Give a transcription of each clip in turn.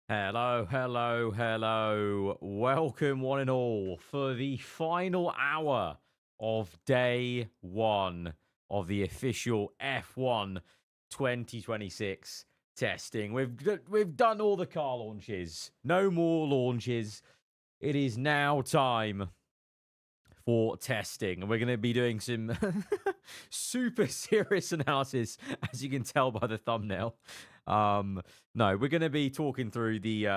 Hello, hello, hello. Welcome, one and all, for the final hour of day one of the official F1 2026 testing. We've done all the car launches. No more launches. It is now time for testing, and we're going to be doing some super serious analysis, as you can tell by the thumbnail. No, we're going to be talking through the,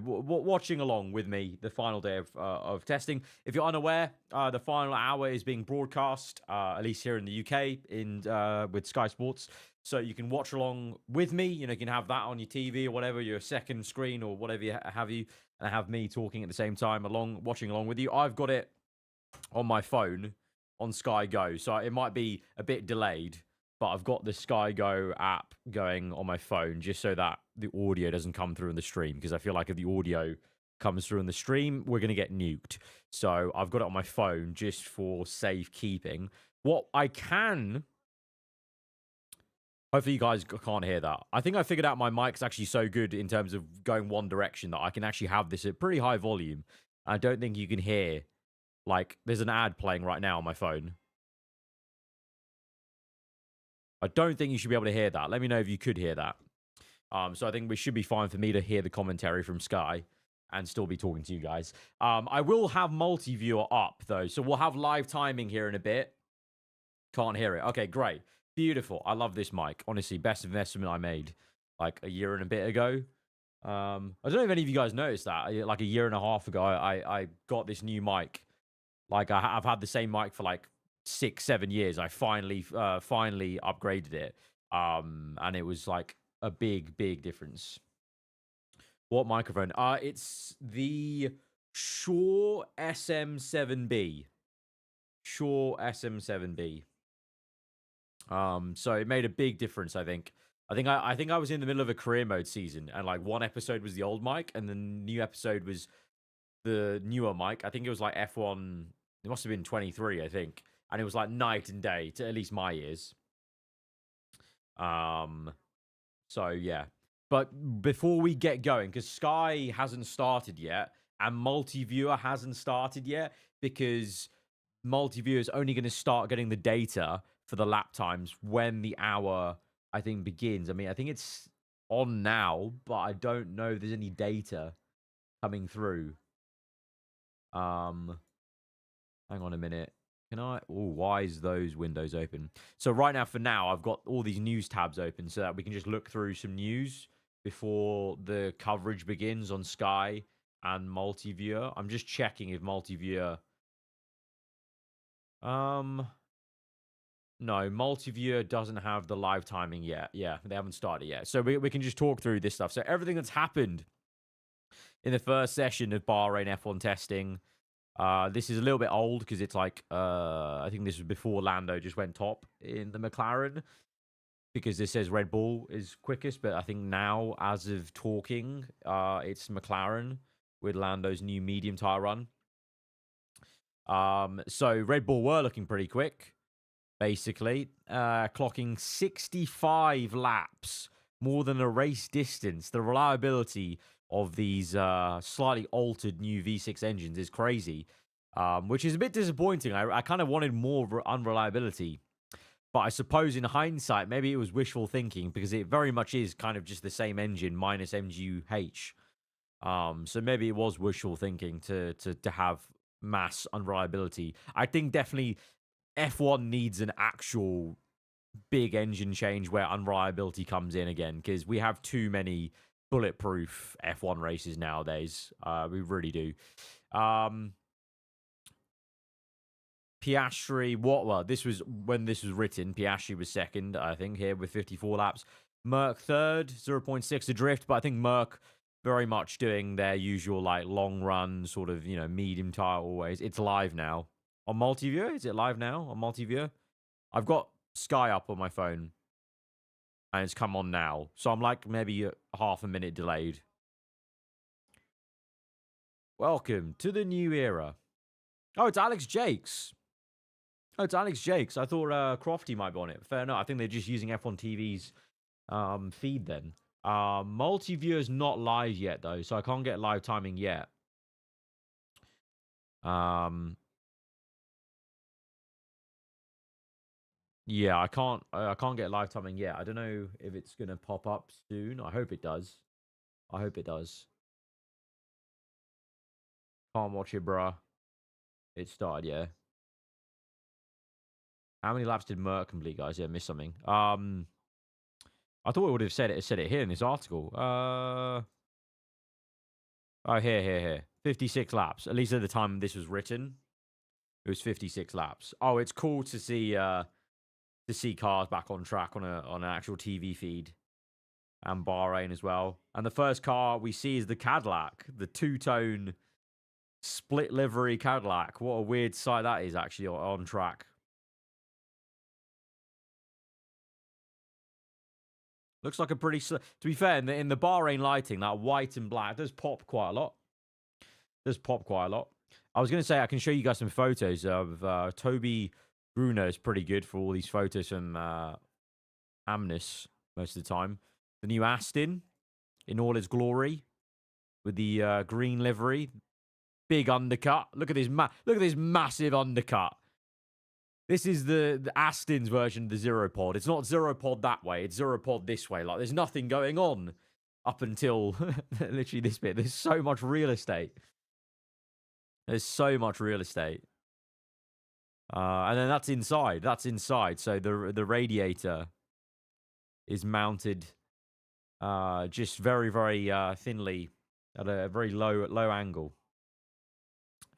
watching along with me the final day of testing. If you're unaware, the final hour is being broadcast, at least here in the UK, with Sky Sports. So you can watch along with me. You can have that on your TV or whatever, your second screen or whatever have you, and have me talking at the same time, watching along with you. I've got it on my phone on Sky Go, so it might be a bit delayed, but I've got the Sky Go app going on my phone just so that the audio doesn't come through in the stream, because I feel like if the audio comes through in the stream, we're going to get nuked. So I've got it on my phone just for safekeeping. What I can... Hopefully you guys can't hear that. I think I figured out my mic's actually so good in terms of going one direction that I can actually have this at pretty high volume. I don't think you can hear... Like, there's an ad playing right now on my phone. I don't think you should be able to hear that. Let me know if you could hear that. So I think we should be fine for me to hear the commentary from Sky and still be talking to you guys. I will have multi-viewer up, though, so we'll have live timing here in a bit. Can't hear it. Okay, great. Beautiful. I love this mic. Honestly, best investment I made, like, a year and a bit ago. I don't know if any of you guys noticed that. Like, a year and a half ago, I got this new mic. Like, I've had the same mic for like 6-7 years. I finally upgraded it. And it was like a big difference. What microphone? It's the Shure SM7B. Shure SM7B. So it made a big difference, I think. I think I was in the middle of a career mode season, and like one episode was the old mic, and the new episode was the newer mic. I think it was like F1. It must have been 23, I think, and it was like night and day to at least my ears. So yeah, but before we get going, because Sky hasn't started yet and multi-viewer hasn't started yet, because multi-viewer is only going to start getting the data for the lap times when the hour, I think, begins. I mean, I think it's on now, but I don't know if there's any data coming through. Hang on a minute. Can I? Oh, why is those windows open? So right now, for now, I've got all these news tabs open so that we can just look through some news before the coverage begins on Sky and multi-viewer. I'm just checking if multi-viewer... No, multi-viewer doesn't have the live timing yet. Yeah, they haven't started yet. So we can just talk through this stuff. So everything that's happened in the first session of Bahrain F1 testing... this is a little bit old because it's like, I think this was before Lando just went top in the McLaren, because this says Red Bull is quickest, but I think now, as of talking, it's McLaren with Lando's new medium tire run. So Red Bull were looking pretty quick, basically, clocking 65 laps, more than a race distance. The reliability of these slightly altered new V6 engines is crazy, which is a bit disappointing. I kind of wanted more unreliability, but I suppose in hindsight, maybe it was wishful thinking, because it very much is kind of just the same engine minus MGU-H. So maybe it was wishful thinking to have mass unreliability. I think definitely F1 needs an actual big engine change where unreliability comes in again, because we have too many bulletproof F1 races nowadays. We really do. Piastri, well, this was when this was written. Piastri was second, I think, here with 54 laps. Merc third, 0.6 adrift, but I think Merc very much doing their usual like long run sort of, medium tire always. It's live now on multi-viewer. Is it live now on multi-viewer? I've got Sky up on my phone, and it's come on now. So I'm like maybe half a minute delayed. Welcome to the new era. Oh, it's Alex Jakes. Oh, it's Alex Jakes. I thought Crofty might be on it. Fair enough. I think they're just using F1 TV's feed then. Multi-viewer's not live yet though, so I can't get live timing yet. Yeah, I can't get live timing yet. I don't know if it's gonna pop up soon. I hope it does. I hope it does. Can't watch it, bruh. It started, yeah. How many laps did Merck complete, guys? Yeah, missed something. I thought it would have said it here in this article. Oh, here. 56 laps. At least at the time this was written, it was 56 laps. Oh, it's cool to see cars back on track on an actual TV feed, and Bahrain as well. And the first car we see is the Cadillac, the two-tone split livery Cadillac. What a weird sight that is actually on track. Looks like a pretty. To be fair, in the Bahrain lighting, that white and black does pop quite a lot. I was going to say I can show you guys some photos of Toby Bruno is pretty good for all these photos from Amnes most of the time. The new Aston in all its glory with the green livery, big undercut. Look at this massive undercut. This is the Aston's version of the Zero Pod. It's not Zero Pod that way. It's Zero Pod this way. Like, there's nothing going on up until literally this bit. There's so much real estate. And then that's inside. So the radiator is mounted just very, very thinly at a very low angle.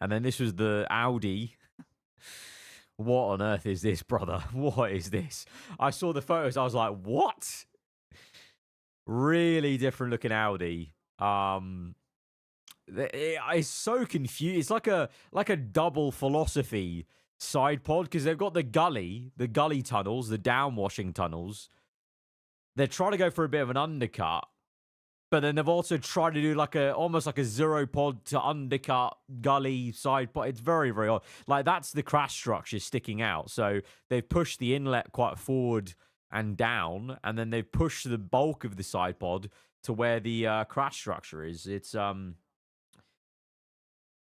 And then this was the Audi. What on earth is this, brother? What is this? I saw the photos. I was like, what? Really different looking Audi. It's so confused. It's like a double philosophy side pod because they've got the gully tunnels, the downwashing tunnels. They're trying to go for a bit of an undercut, but then they've also tried to do almost like a zero pod to undercut gully side pod. It's very, very odd. Like, that's the crash structure sticking out. So they've pushed the inlet quite forward and down, and then they've pushed the bulk of the side pod to where the crash structure is.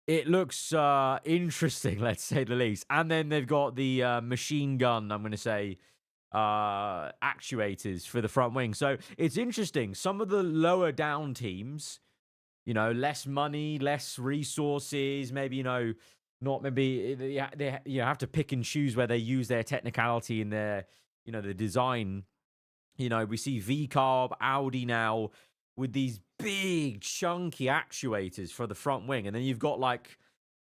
It looks interesting, let's say the least. And then they've got the machine gun, I'm going to say, actuators for the front wing. So it's interesting. Some of the lower down teams, less money, less resources, maybe, not maybe they have to pick and choose where they use their technicality in their, the design. We see VCarb, Audi now with these big chunky actuators for the front wing. And then you've got like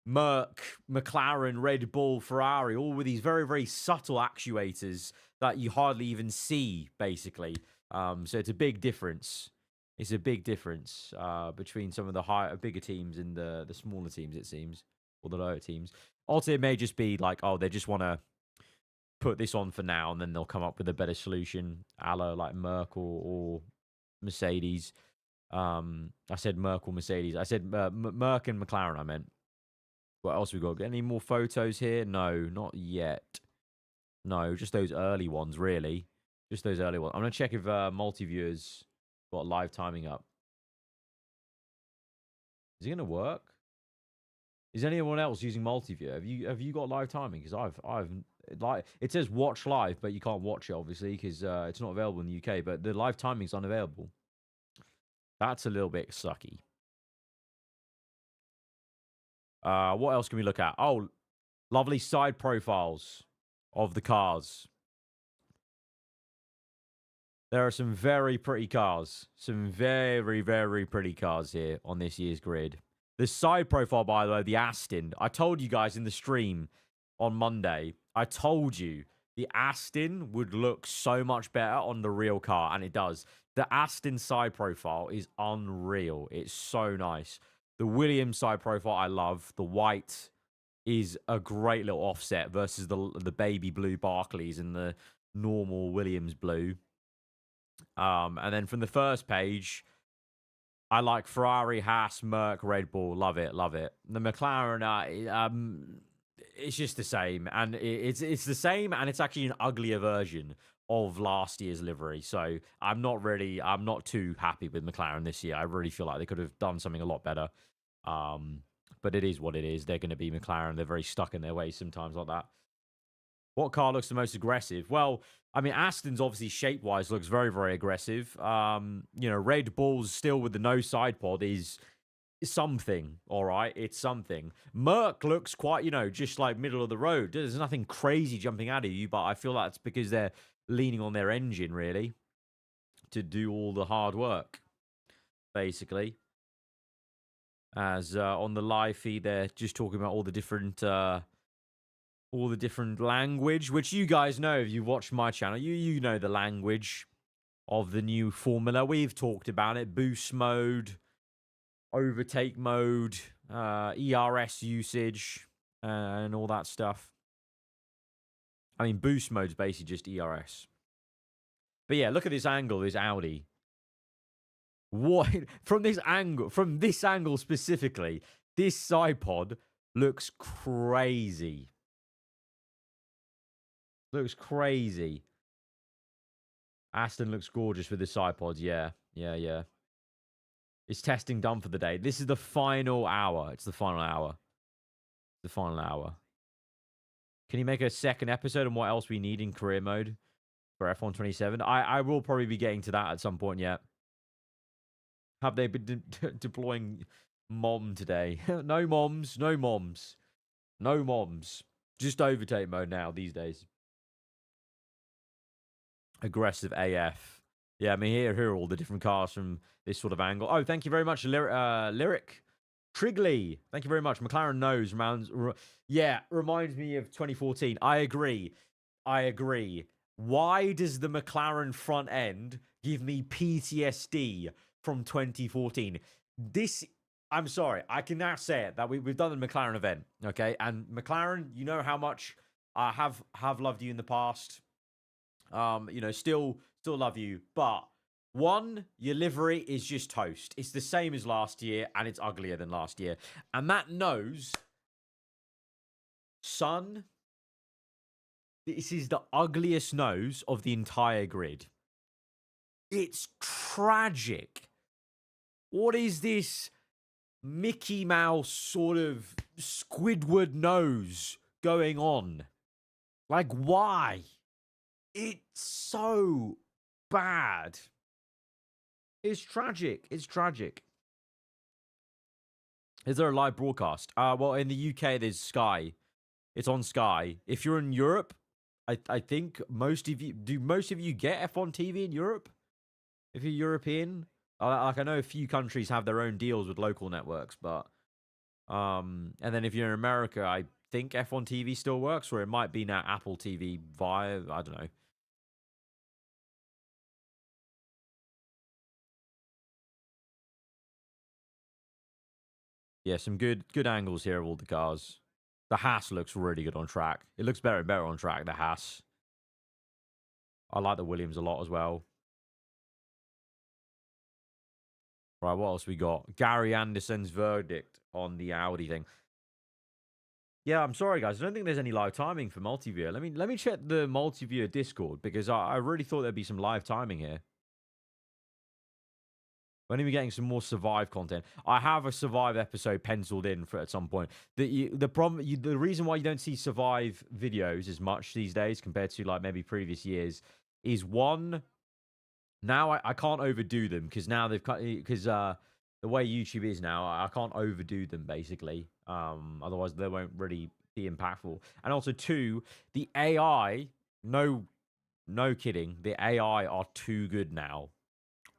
Merc, McLaren, Red Bull, Ferrari, all with these very, very subtle actuators that you hardly even see, basically. So it's a big difference. It's a big difference between some of the bigger teams and the smaller teams, it seems, or the lower teams. Also, it may just be like, oh, they just want to put this on for now, and then they'll come up with a better solution, a la like Merc or Mercedes. I said Merc or Mercedes. I said Merc and McLaren, I meant. What else we got? Any more photos here? No, not yet. No, just those early ones, really. Just those early ones. I'm going to check if multi-viewers got live timing up. Is it going to work? Is anyone else using multi-view? Have you got live timing? Because I've like, it says watch live, but you can't watch it, obviously, because it's not available in the UK, but the live timing's unavailable. That's a little bit sucky. What else can we look at? Oh, lovely side profiles of the cars. There are some very pretty cars. Some very, very pretty cars here on this year's grid. The side profile, by the way, the Aston. I told you guys in the stream on Monday, I told you the Aston would look so much better on the real car, and it does. The Aston side profile is unreal. It's so nice. The Williams side profile, I love. The white is a great little offset versus the baby blue Barclays and the normal Williams blue. And then from the first page, I like Ferrari, Haas, Merc, Red Bull. Love it, love it. The McLaren, it's just the same, and it's the same, and it's actually an uglier version of last year's livery. So I'm not too happy with McLaren this year. I really feel like they could have done something a lot better. Um, but it is what it is. They're going to be McLaren. They're very stuck in their ways sometimes like that. What car looks the most aggressive? Well, I mean, Aston's obviously shape-wise looks very, very aggressive. Red Bull's still with the no side pod is something, all right? It's something. Merc looks quite, just like middle of the road. There's nothing crazy jumping out at you, but I feel that's because they're leaning on their engine, really, to do all the hard work, basically. As on the live feed, they're just talking about all the different language, which you guys know if you watch my channel. You know the language of the new formula. We've talked about it. Boost mode, overtake mode, ERS usage, and all that stuff. I mean, boost mode's basically just ERS. But yeah, look at this angle, this Audi. What from this angle specifically, this side pod looks crazy. Looks crazy. Aston looks gorgeous with the side pods. Yeah. It's testing done for the day. This is the final hour. It's the final hour. The final hour. Can you make a second episode on what else we need in career mode for F127? I will probably be getting to that at some point yet. Have they been deploying mom today? No moms. No moms. No moms. Just overtake mode now these days. Aggressive AF. Yeah, I mean, here are all the different cars from this sort of angle. Oh, thank you very much, Lyric. Trigley, thank you very much. McLaren knows reminds me of 2014. I agree. Why does the McLaren front end give me PTSD from 2014? I'm sorry, I can now say it that we've done the McLaren event, okay? And McLaren, you know how much I have loved you in the past. Still love you, but one, your livery is just toast. It's the same as last year, and it's uglier than last year. And that nose, son, this is the ugliest nose of the entire grid. It's tragic. What is this Mickey Mouse sort of Squidward nose going on? Like, why? It's so bad. It's tragic. It's tragic. Is there a live broadcast? Well, in the UK, there's Sky. It's on Sky. If you're in Europe, I think most of you get F1 TV in Europe? If you're European, I know a few countries have their own deals with local networks, but and then if you're in America, I think F1 TV still works, or it might be now Apple TV via, I don't know. Yeah, some good angles here of all the cars. The Haas looks really good on track. It looks better and better on track, the Haas. I like the Williams a lot as well. Right, what else we got? Gary Anderson's verdict on the Audi thing. Yeah, I'm sorry, guys. I don't think there's any live timing for multiviewer. Let me check the multiviewer Discord because I really thought there'd be some live timing here. When are we getting some more Survive content? I have a Survive episode penciled in for at some point. The reason why you don't see Survive videos as much these days compared to like maybe previous years is one. Now I can't overdo them because now they've cut because the way YouTube is now, I can't overdo them basically. Otherwise they won't really be impactful. And also two, the AI, no kidding, the AI are too good now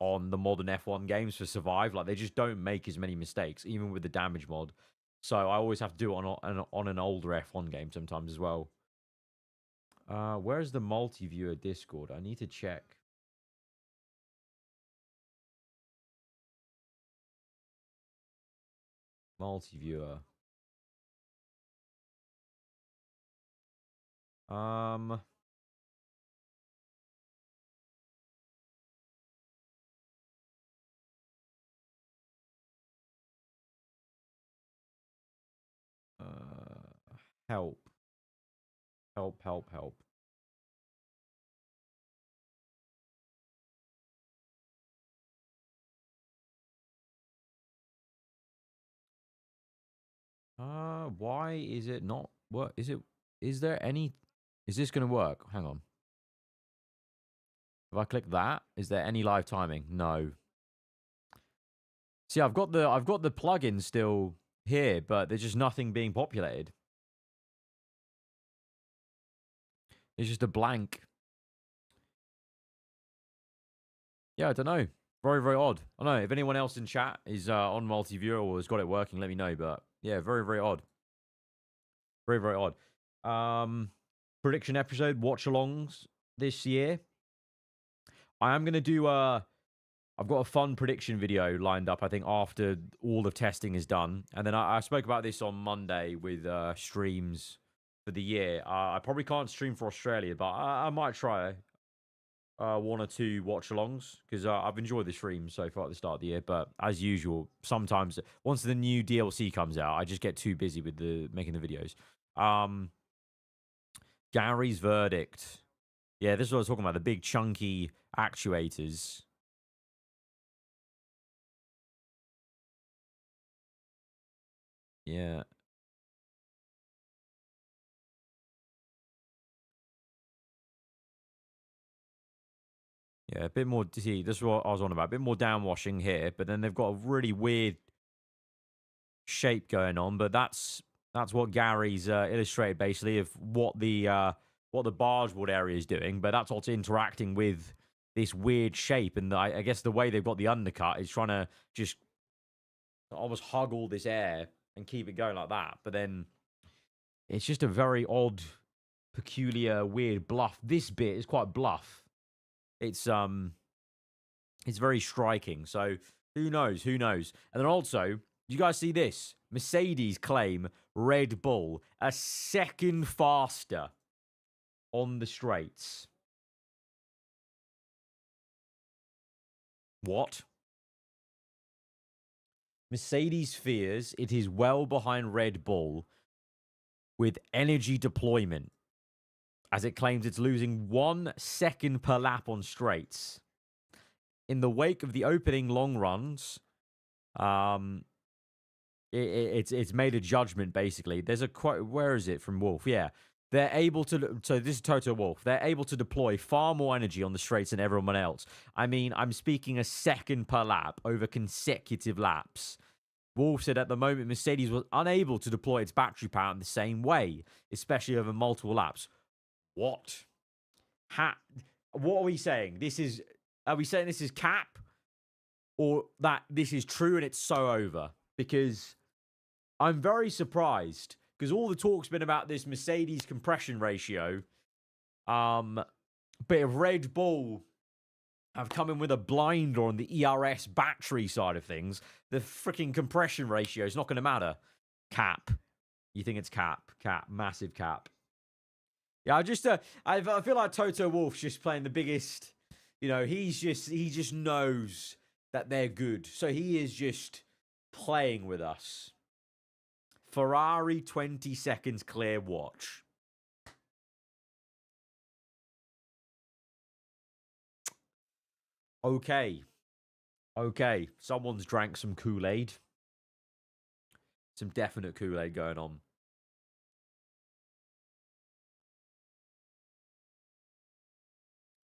on the modern F1 games for Survive. Like they just don't make as many mistakes, even with the damage mod. So I always have to do it on an older F1 game sometimes as well. Where's the multi-viewer Discord? I need to check. Multi-viewer. Um. Help. Help. Why is it not work? Is there any, is this going to work? Hang on. If I click that, is there any live timing? No. See, I've got the plugin still here, but there's just nothing being populated. It's just a blank. Yeah, I don't know. Very, very odd. I don't know. If anyone else in chat is on multi-viewer or has got it working, let me know. But yeah, very, very odd. Very, very odd. Prediction episode, watch-alongs this year. I am going to do I've got a fun prediction video lined up, I think, after all the testing is done. And then I spoke about this on Monday with streams for the year. I probably can't stream for Australia, but I might try one or two watch-alongs because I've enjoyed the stream so far at the start of the year. But as usual, sometimes once the new DLC comes out, I just get too busy with making the videos. Gary's verdict. Yeah, this is what I was talking about. The big chunky actuators. Yeah. Yeah, a bit more. See, this is what I was on about. A bit more downwashing here, but then they've got a really weird shape going on. But that's what Gary's illustrated basically of what the bargewood area is doing. But that's also interacting with this weird shape, and I guess the way they've got the undercut is trying to just almost hug all this air and keep it going like that. But then it's just a very odd, peculiar, weird bluff. This bit is quite bluff. It's very striking. So who knows? Who knows? And then also, you guys see this? Mercedes claim Red Bull a second faster on the straights. What? Mercedes fears it is well behind Red Bull with energy deployment, as it claims it's losing 1 second per lap on straights. In the wake of the opening long runs, it's made a judgment basically. There's a quote. Where is it from Wolf? Yeah, they're able to. So this is Toto Wolf. They're able to deploy far more energy on the straights than everyone else. I mean, I'm speaking a second per lap over consecutive laps. Wolf said at the moment Mercedes was unable to deploy its battery power in the same way, especially over multiple laps. What? What are we saying? Are we saying this is cap, or that this is true and it's so over? Because I'm very surprised, because all the talk's been about this Mercedes compression ratio. But if Red Bull have come in with a blinder on the ERS battery side of things, the freaking compression ratio is not going to matter. Cap. You think it's cap? Cap. Massive cap. Yeah, I feel like Toto Wolff's just playing the biggest. You know, he just knows that they're good, so he is just playing with us. Ferrari 20 seconds clear watch. Okay. Someone's drank some Kool-Aid. Some definite Kool-Aid going on.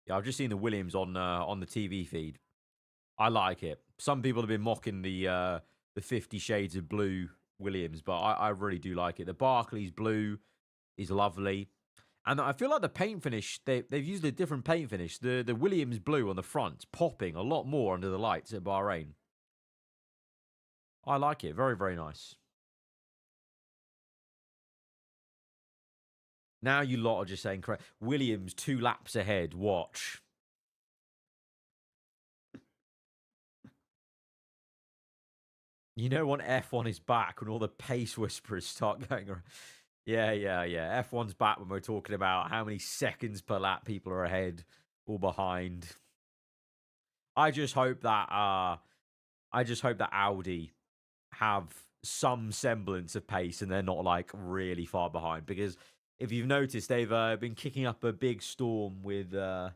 Yeah, I've just seen the Williams on the TV feed. I like it. Some people have been mocking the 50 Shades of Blue Williams, but I really do like it. The Barclays Blue is lovely. And I feel like the paint finish, they've used a different paint finish. The Williams Blue on the front, popping a lot more under the lights at Bahrain. I like it. Very, very nice. Now you lot are just saying, correct. Williams 2 laps ahead. Watch. You know when F1 is back, when all the pace whisperers start going around. Yeah. F1's back when we're talking about how many seconds per lap people are ahead or behind. I just hope that Audi have some semblance of pace and they're not like really far behind, because if you've noticed, they've been kicking up a big storm with the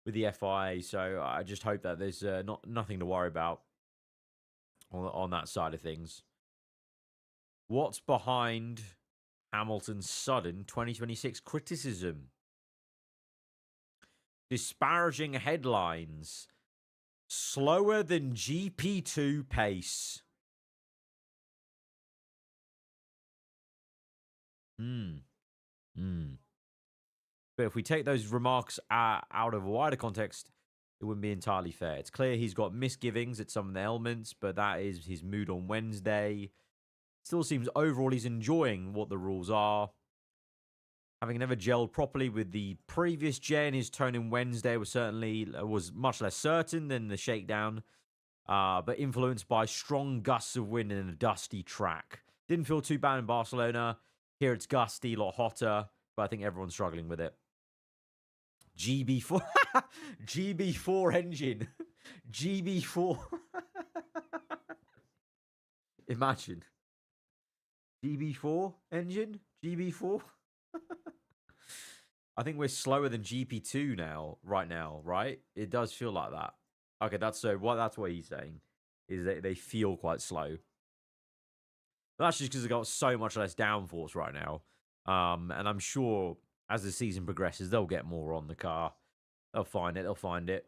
FIA. So I just hope that there's nothing to worry about on that side of things. What's behind Hamilton's sudden 2026 criticism? Disparaging headlines. Slower than GP2 pace. Hmm. Hmm. But if we take those remarks out of a wider context, it wouldn't be entirely fair. It's clear he's got misgivings at some of the elements, but that is his mood on Wednesday. Still seems overall he's enjoying what the rules are. Having never gelled properly with the previous gen, his tone in Wednesday was much less certain than the shakedown, but influenced by strong gusts of wind and a dusty track. Didn't feel too bad in Barcelona. Here it's gusty, a lot hotter, but I think everyone's struggling with it. GB4 GB4 engine. GB4. Imagine. GB4 engine? GB4? I think we're slower than GP2 now, right? It does feel like that. Okay, that's what he's saying. Is that they feel quite slow. But that's just because they've got so much less downforce right now. And I'm sure as the season progresses, they'll get more on the car. They'll find it.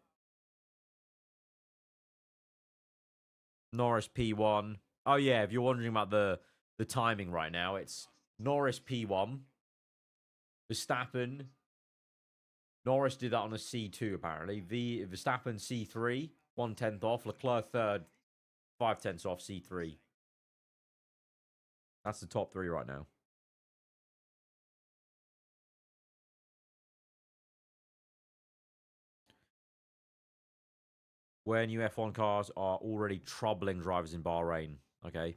Norris P1. Oh yeah, if you're wondering about the timing right now, it's Norris P1, Verstappen. Norris did that on a C2 apparently. Verstappen C3, 1/10 off. Leclerc third, 5/10 off C3. That's the top three right now. Where new F1 cars are already troubling drivers in Bahrain. Okay,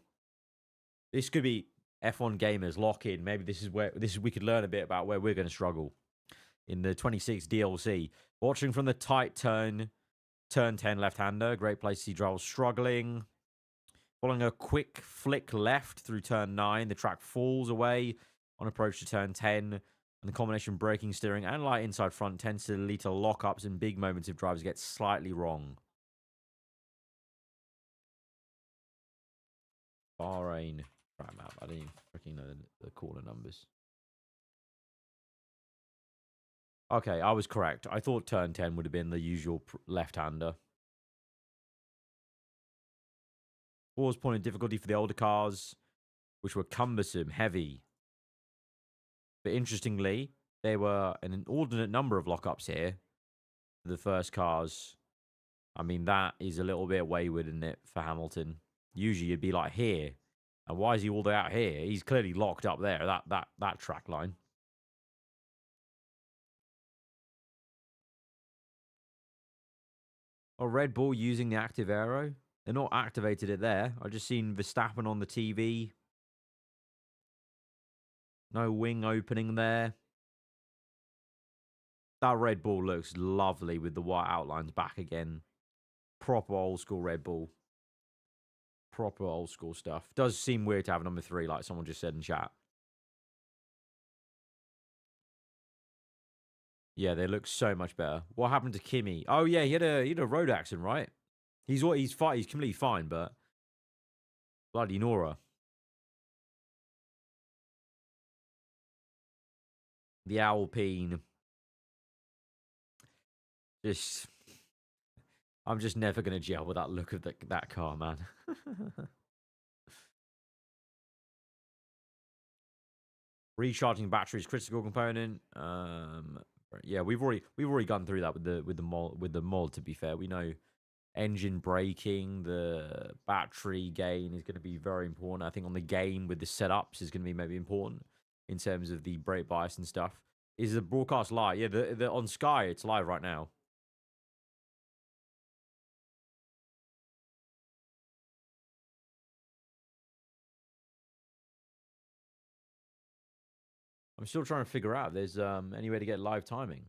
this could be F1 gamers lock in. Maybe this is we could learn a bit about where we're going to struggle in the 26 DLC. Watching from the tight turn 10 left-hander. Great place to see drivers struggling. Following a quick flick left through turn 9, the track falls away on approach to turn 10. And the combination braking, steering, and light inside front tends to lead to lockups in big moments if drivers get slightly wrong. Bahrain track map. I didn't even freaking know the corner numbers. Okay, I was correct. I thought turn 10 would have been the usual left-hander. Four's point of difficulty for the older cars, which were cumbersome, heavy. But interestingly, there were an inordinate number of lockups here for the first cars. I mean, that is a little bit wayward, isn't it, for Hamilton? Usually you'd be like here. And why is he all the way out here? He's clearly locked up there, that track line. Oh, Red Bull using the active aero? They're not activated it there. I just seen Verstappen on the TV. No wing opening there. That Red Bull looks lovely with the white outlines back again. Proper old school Red Bull. Proper old school stuff. Does seem weird to have number 3, like someone just said in chat. Yeah, they look so much better. What happened to Kimi? Oh yeah, he had a road accident, right? He's completely fine, but bloody Nora. The Alpine. Just I'm just never gonna gel with that look of that car, man. Recharging batteries critical component. Yeah, we've already gone through that with the mod. To be fair, we know engine braking, the battery gain is going to be very important. I think on the game with the setups is going to be maybe important in terms of the brake bias and stuff. Is the broadcast live? Yeah, the on Sky it's live right now. I'm still trying to figure out if there's any way to get live timing.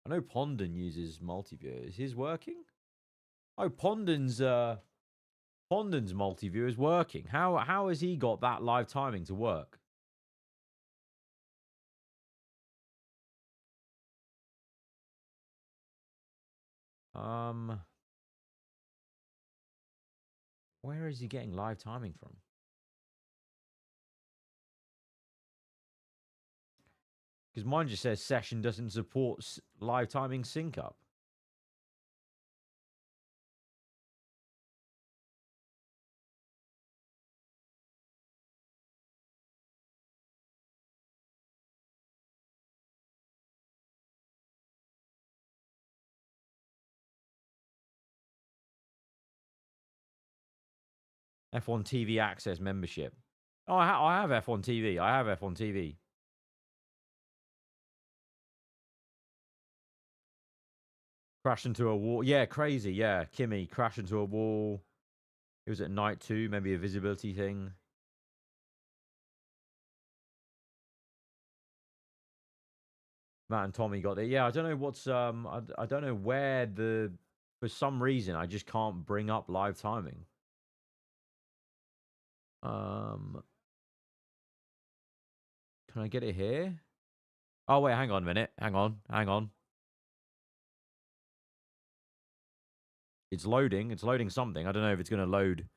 I know Pondon uses multi-view. Is his working? Oh, Pondon's multi-view is working. How has he got that live timing to work? Um, where is he getting live timing from? Because mine just says session doesn't support live timing sync up. F1 TV Access membership. Oh, I have F1 TV. I have F1 TV. Crash into a wall. Yeah, crazy. Yeah, Kimmy crashed into a wall. It was at night too. Maybe a visibility thing. Matt and Tommy got it. Yeah, I don't know what's I don't know where for some reason I just can't bring up live timing. Can I get it here? Oh wait, hang on a minute. Hang on. It's loading. It's loading something. I don't know if it's going to load.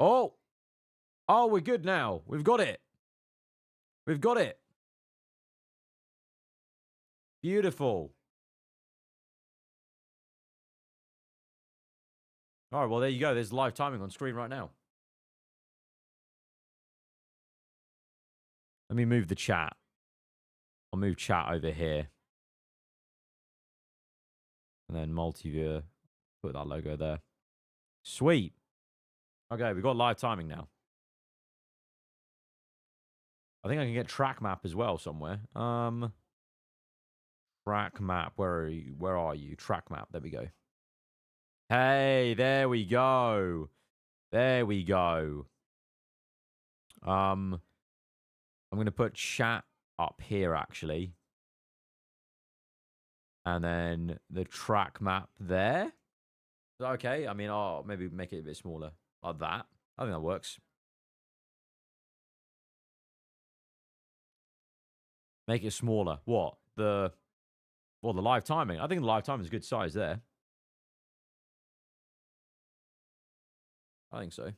Oh! Oh, we're good now. We've got it. We've got it. Beautiful. All right, well, there you go. There's live timing on screen right now. Let me move the chat. I'll move chat over here. And then multi-viewer. Put that logo there. Sweet. Okay, we've got live timing now. I think I can get track map as well somewhere. Track map. Where are you? Where are you? Track map. There we go. Hey, there we go. There we go. I'm gonna put chat up here actually. And then the track map there. Okay, I mean, I'll maybe make it a bit smaller. Like that. I think that works. Make it smaller. What? The live timing. I think the live timing is a good size there. I think so.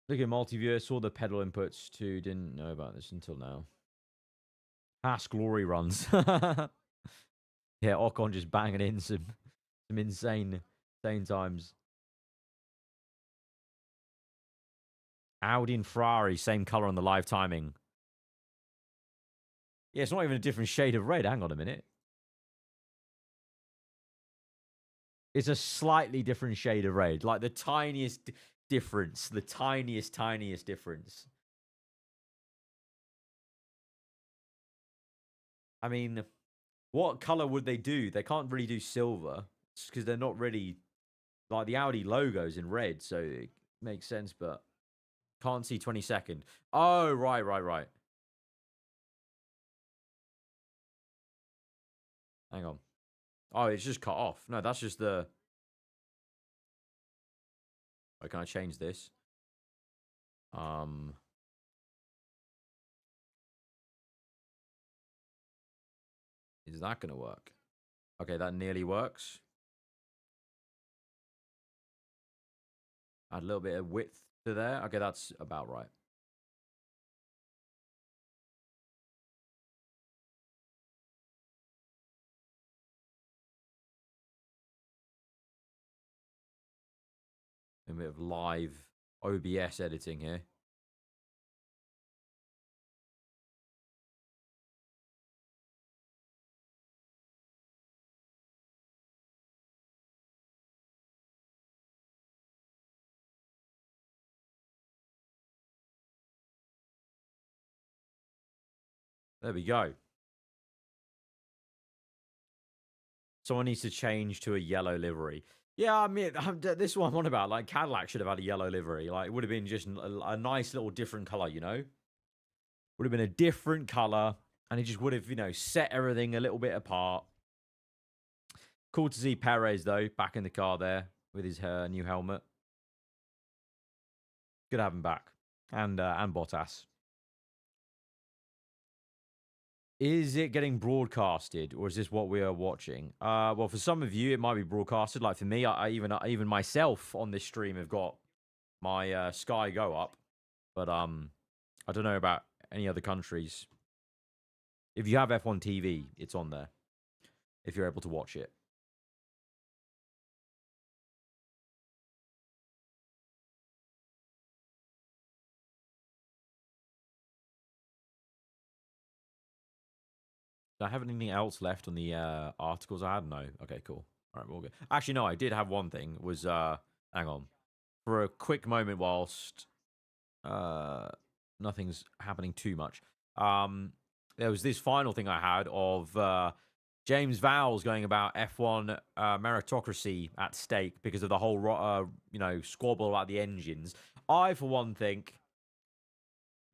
Look at multi-viewer. Saw the pedal inputs too. Didn't know about this until now. Past glory runs. Yeah, Ocon just banging in some insane times. Audi and Ferrari, same color on the live timing. Yeah, it's not even a different shade of red. Hang on a minute. It's a slightly different shade of red. Like the tiniest difference. The tiniest difference. I mean, what color would they do? They can't really do silver because they're not really like the Audi logos in red, so it makes sense, but can't see 22nd. Oh, right. Hang on. Oh, it's just cut off. No, that's just the... Oh, can I change this? Is that going to work? Okay, that nearly works. Add a little bit of width to there. Okay, that's about right. A bit of live OBS editing here. There we go. Someone needs to change to a yellow livery. Yeah, I mean, this is what I'm on about. Like, Cadillac should have had a yellow livery. Like, it would have been just a nice little different color, you know? Would have been a different color, and it just would have, you know, set everything a little bit apart. Cool to see Perez, though, back in the car there with his new helmet. Good to have him back. And Bottas. Is it getting broadcasted, or is this what we are watching? Well, for some of you, it might be broadcasted. Like for me, I even myself on this stream have got my Sky Go up, but I don't know about any other countries. If you have F1 TV, it's on there. If you're able to watch it. Do I have anything else left on the articles I had? No. Okay, cool. All right, we'll go. Actually, no, I did have one thing. Was hang on. For a quick moment whilst nothing's happening too much. There was this final thing I had of James Vowles going about F1 meritocracy at stake because of the whole squabble about the engines. I, for one, think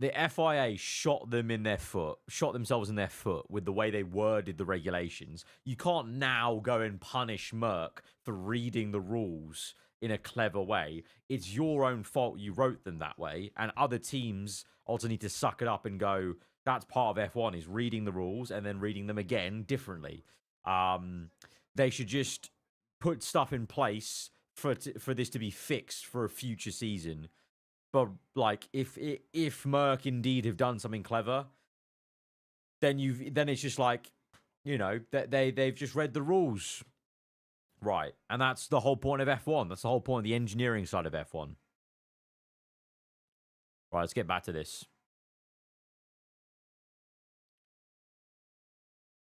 the FIA shot themselves in their foot with the way they worded the regulations. You can't now go and punish Merck for reading the rules in a clever way. It's your own fault you wrote them that way, and other teams also need to suck it up and go, that's part of F1 is reading the rules and then reading them again differently. They should just put stuff in place for this to be fixed for a future season. But like, if Merck indeed have done something clever, then it's just like, they've just read the rules, right? And that's the whole point of F1. That's the whole point of the engineering side of F1. Right, let's get back to this.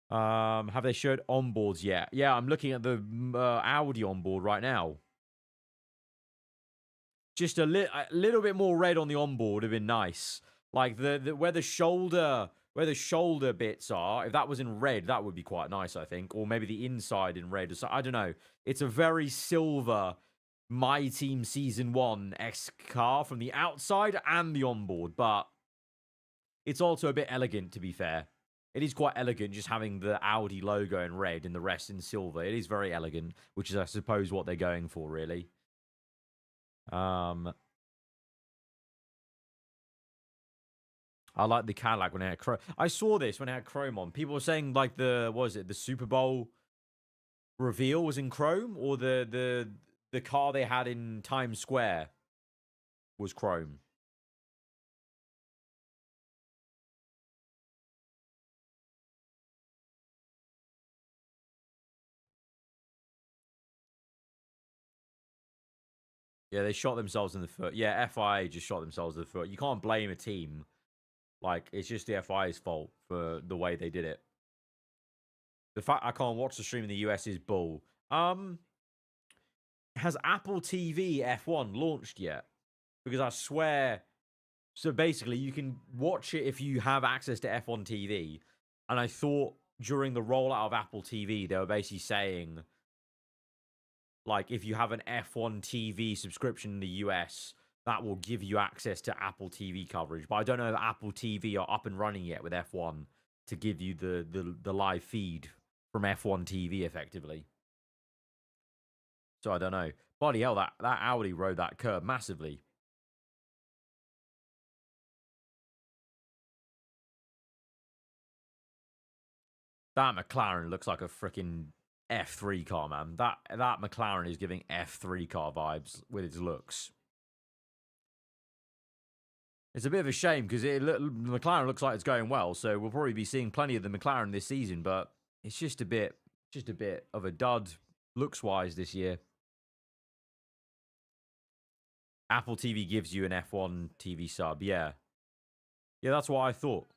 Have they showed onboards yet? Yeah, I'm looking at the Audi onboard right now. Just a little bit more red on the onboard would have been nice. Like where the shoulder bits are, if that was in red, that would be quite nice, I think. Or maybe the inside in red. So I don't know. It's a very silver My Team Season 1-esque car from the outside and the onboard, but it's also a bit elegant, to be fair. It is quite elegant just having the Audi logo in red and the rest in silver. It is very elegant, which is, I suppose, what they're going for, really. I like the Cadillac when it had chrome. I saw this when it had chrome on. People were saying like the Super Bowl reveal was in chrome, or the car they had in Times Square was chrome. Yeah, they shot themselves in the foot. Yeah, FIA just shot themselves in the foot. You can't blame a team. Like, it's just the FIA's fault for the way they did it. The fact I can't watch the stream in the US is bull. Has Apple TV F1 launched yet? Because I swear. So basically, you can watch it if you have access to F1 TV. And I thought during the rollout of Apple TV, they were basically saying, like, if you have an F1 TV subscription in the US, that will give you access to Apple TV coverage. But I don't know if Apple TV are up and running yet with F1 to give you the live feed from F1 TV effectively. So I don't know. Bloody hell, that Audi rode that curb massively. That McLaren looks like a freaking F3 car, man. That McLaren is giving F3 car vibes with its looks. It's a bit of a shame because McLaren looks like it's going well, so we'll probably be seeing plenty of the McLaren this season, but it's just a bit of a dud looks-wise this year. Apple TV gives you an F1 TV sub, yeah. Yeah, that's what I thought.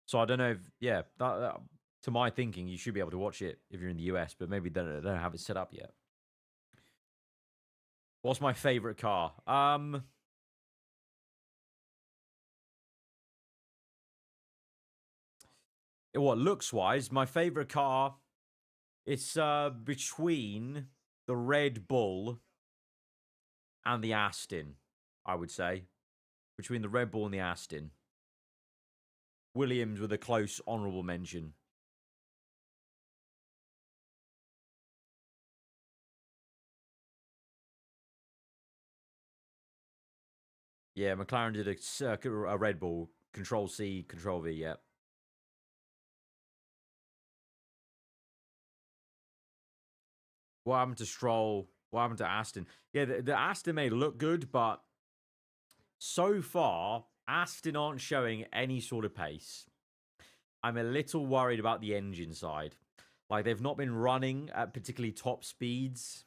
So I don't know if, yeah, that, to my thinking, you should be able to watch it if you're in the US, but maybe they don't have it set up yet. What's my favorite car? What looks wise, my favorite car, it's between the Red Bull and the Aston, I would say. Between the Red Bull and the Aston. Williams with a close honourable mention. Yeah, McLaren did a Red Bull. Control C, Control V, yeah. What happened to Stroll? What happened to Aston? Yeah, the Aston may look good, but so far, Aston aren't showing any sort of pace. I'm a little worried about the engine side. Like, they've not been running at particularly top speeds.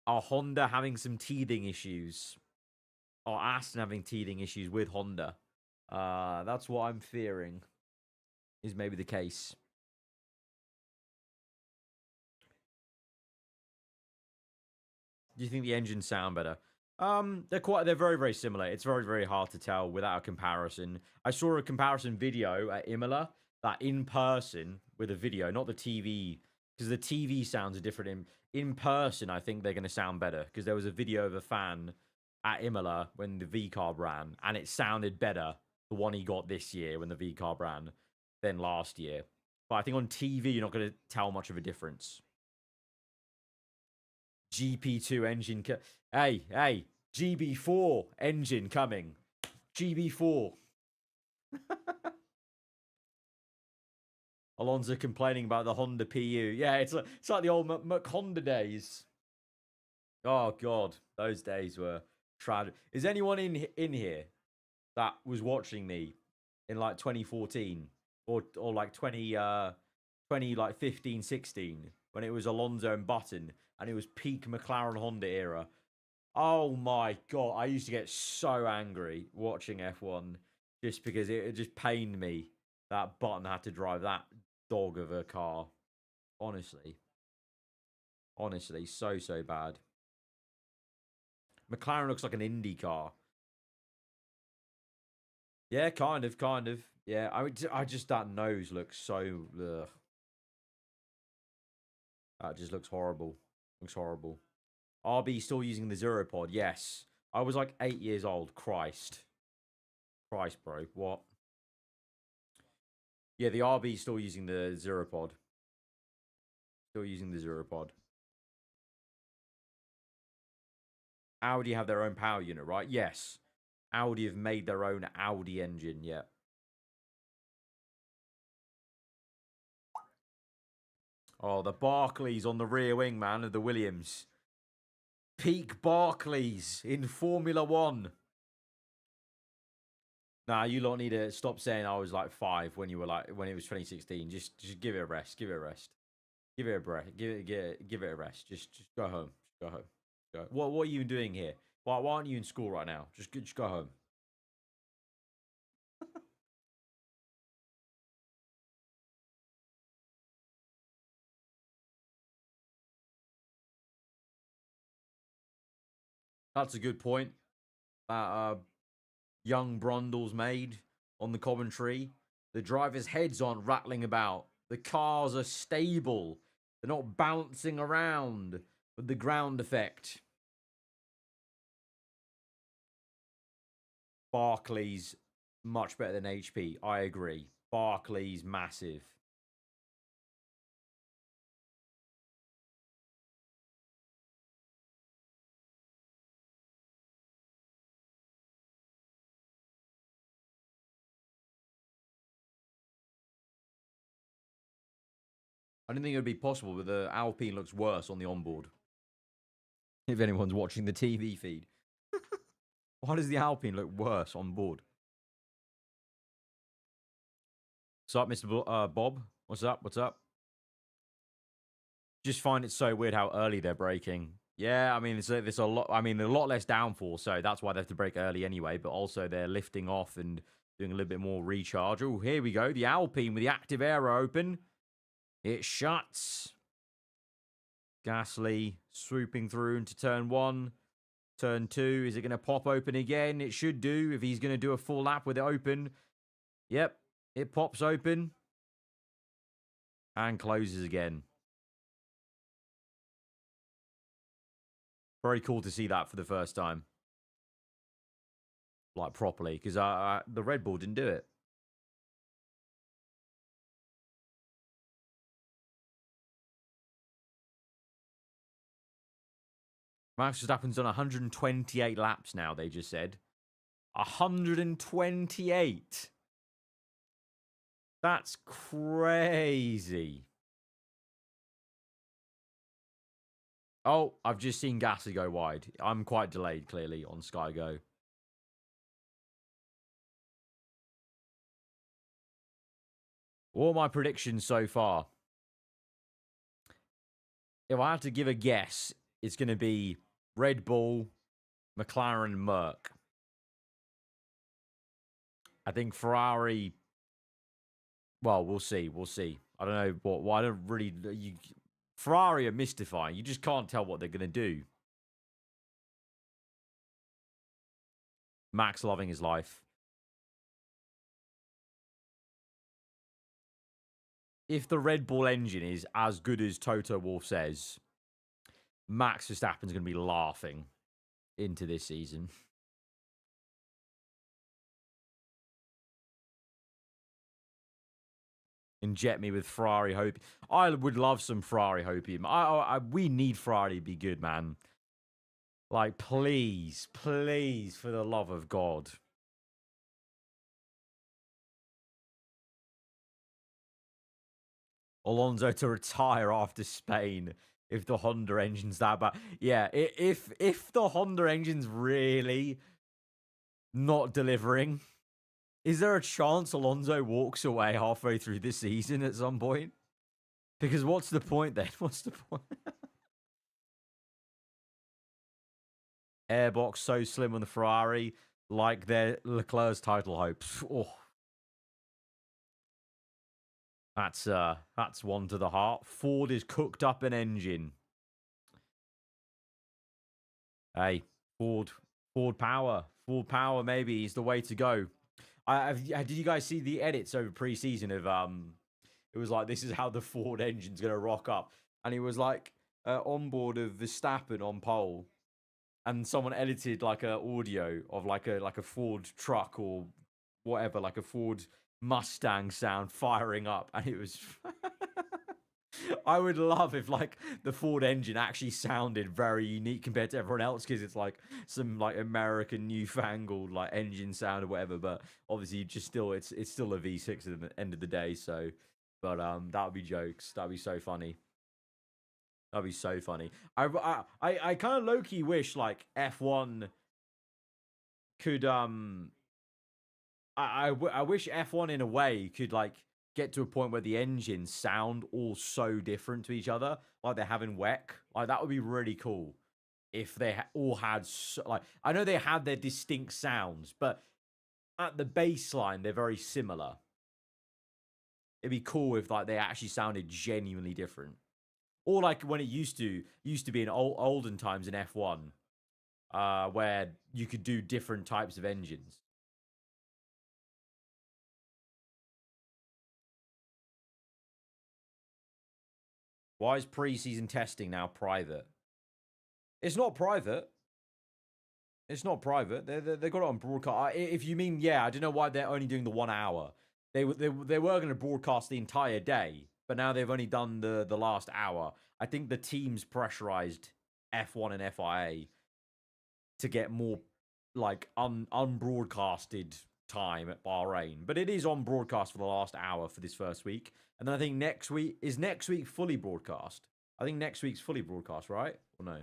Are Honda having some teething issues? Or Aston having teething issues with Honda? That's what I'm fearing is maybe the case. Do you think the engines sound better? They're very, very similar. It's very, very hard to tell without a comparison. I saw a comparison video at Imola that in person with a video, not the TV, because the TV sounds are different in person. I think they're going to sound better because there was a video of a fan at Imola when the V carb ran, and it sounded better the one he got this year when the V carb ran than last year. But I think on TV you're not going to tell much of a difference. GP2 engine. Hey, GB4 engine coming. GB4. Alonso complaining about the Honda PU. Yeah, it's like the old Honda days. Oh God, those days were tragic. Is anyone in here that was watching me in like 2014 or like 20 like 15, 16 when it was Alonso and Button and it was peak McLaren Honda era? Oh my God, I used to get so angry watching F1 just because it just pained me that Button had to drive that dog of a car. Honestly, so bad. McLaren looks like an Indy car. Yeah, kind of. Yeah, I just that nose looks so. Ugh. That just looks horrible. Looks horrible. RB still using the Zero Pod. Yes, I was like 8 years old. Christ, bro. What? Yeah, the RB still using the Zero Pod. Still using the Zero Pod. Audi have their own power unit, right? Yes. Audi have made their own Audi engine, yeah. Oh, the Barclays on the rear wing, man, of the Williams. Peak Barclays in Formula One. Nah, you lot need to stop saying I was like 5 when you were like when it was 2016. Just give it a rest. Give it a rest. Give it a breath. Give it a rest. Just go home. Just go home. Go. What are you doing here? Why aren't you in school right now? Just go home. That's a good point that young Brundle's made on the commentary. The drivers' heads aren't rattling about. The cars are stable. They're not bouncing around with the ground effect. Barclays much better than HP. I agree. Barclays massive. I didn't think it would be possible, but the Alpine looks worse on the onboard. If anyone's watching the TV feed, why does the Alpine look worse on board? What's up, Mr. Bob? What's up? What's up? Just find it so weird how early they're braking. Yeah, I mean, it's a lot. I mean, a lot less downforce, so that's why they have to brake early anyway. But also, they're lifting off and doing a little bit more recharge. Oh, here we go. The Alpine with the active aero open. It shuts. Gasly swooping through into turn 1. Turn 2. Is it going to pop open again? It should do if he's going to do a full lap with it open. Yep, it pops open. And closes again. Very cool to see that for the first time. Like, properly. Because the Red Bull didn't do it. Max Verstappen's done 128 laps now, they just said. 128. That's crazy. Oh, I've just seen Gasly go wide. I'm quite delayed, clearly, on Sky Go. What are my predictions so far? If I had to give a guess, it's going to be Red Bull, McLaren, Merc. I think Ferrari. Well, we'll see. We'll see. I don't know what. Well, I don't really. Ferrari are mystifying. You just can't tell what they're going to do. Max loving his life. If the Red Bull engine is as good as Toto Wolff says, Max Verstappen's going to be laughing into this season. Inject me with Ferrari hope. I would love some Ferrari hopium. We need Ferrari to be good, man. Like, please, please, for the love of God. Alonso to retire after Spain if the Honda engine's that bad. Yeah, if the Honda engine's really not delivering, is there a chance Alonso walks away halfway through this season at some point? Because what's the point then? What's the point? Airbox so slim on the Ferrari, like their Leclerc's title hopes. Oh. That's one to the heart. Ford is cooked up an engine. Hey, Ford power. Ford power maybe is the way to go. Did you guys see the edits over pre-season of it was like, this is how the Ford engine's gonna rock up, and he was like on board of Verstappen on pole, and someone edited like a audio of like a Ford truck or whatever, like a Ford Mustang sound firing up, and it was I would love if like the Ford engine actually sounded very unique compared to everyone else, because it's like some like American newfangled like engine sound or whatever. But obviously, just still, it's still a V6 at the end of the day. So, but that would be jokes. That'd be so funny. That'd be so funny. I kind of low key wish like F1 could I wish F1 in a way could like get to a point where the engines sound all so different to each other, like they have in WEC. Like that would be really cool if they all had like, I know they had their distinct sounds, but at the baseline they're very similar. It'd be cool if like they actually sounded genuinely different, or like when it used to be in olden times in F1, where you could do different types of engines. Why is pre-season testing now private? It's not private. It's not private. They got it on broadcast. If you mean, yeah, I don't know why they're only doing the 1 hour. They were going to broadcast the entire day, but now they've only done the last hour. I think the teams pressurized F1 and FIA to get more like unbroadcasted time at Bahrain, but it is on broadcast for the last hour for this first week, and then I think next week fully broadcast. I think next week's fully broadcast, right? Or no?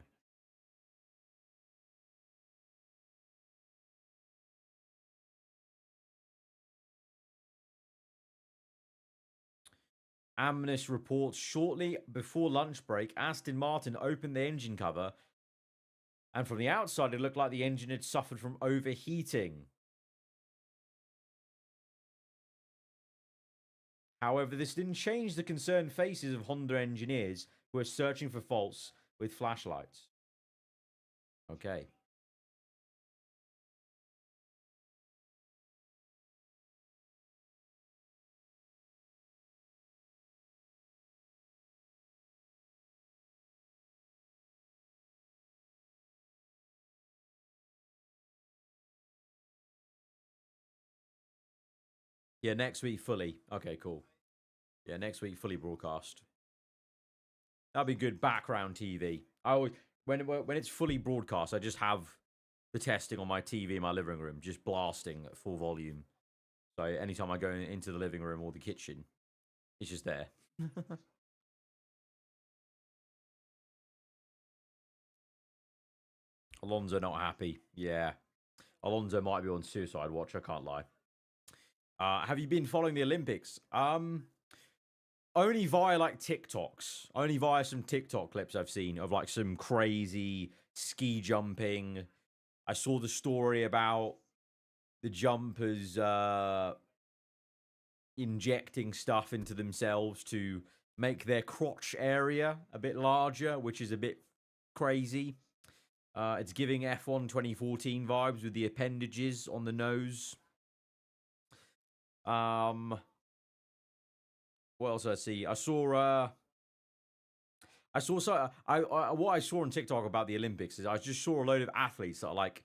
Amnes reports shortly before lunch break, Aston Martin opened the engine cover, and from the outside, it looked like the engine had suffered from overheating. However, this didn't change the concerned faces of Honda engineers who are searching for faults with flashlights. Okay. Yeah, next week fully. Okay, cool. Yeah, next week fully broadcast. That'd be good background TV. I always when it's fully broadcast, I just have the testing on my TV in my living room, just blasting at full volume. So anytime I go into the living room or the kitchen, it's just there. Alonso not happy. Yeah, Alonso might be on suicide watch. I can't lie. Have you been following the Olympics? only via like TikToks, only via some TikTok clips I've seen of like some crazy ski jumping. I saw the story about the jumpers injecting stuff into themselves to make their crotch area a bit larger, which is a bit crazy. It's giving F1 2014 vibes with the appendages on the nose. What else did I see? I saw so what I saw on TikTok about the Olympics is I just saw a load of athletes that are like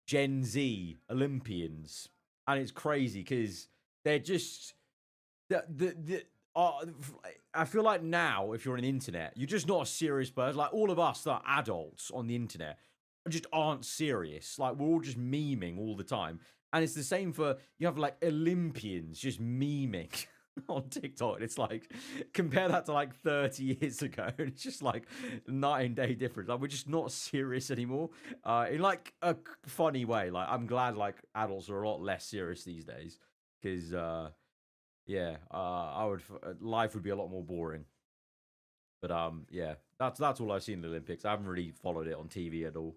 Gen Z Olympians, and it's crazy because they're just I feel like now, if you're on the internet, you're just not a serious person. Like all of us that are adults on the internet just aren't serious. Like we're all just memeing all the time. And it's the same for, you have like Olympians just memeing on TikTok. It's like, compare that to like 30 years ago. It's just like 9-day difference. Like we're just not serious anymore. In like a funny way. Like I'm glad like adults are a lot less serious these days. Because yeah, life would be a lot more boring. But yeah, that's all I've seen in the Olympics. I haven't really followed it on TV at all.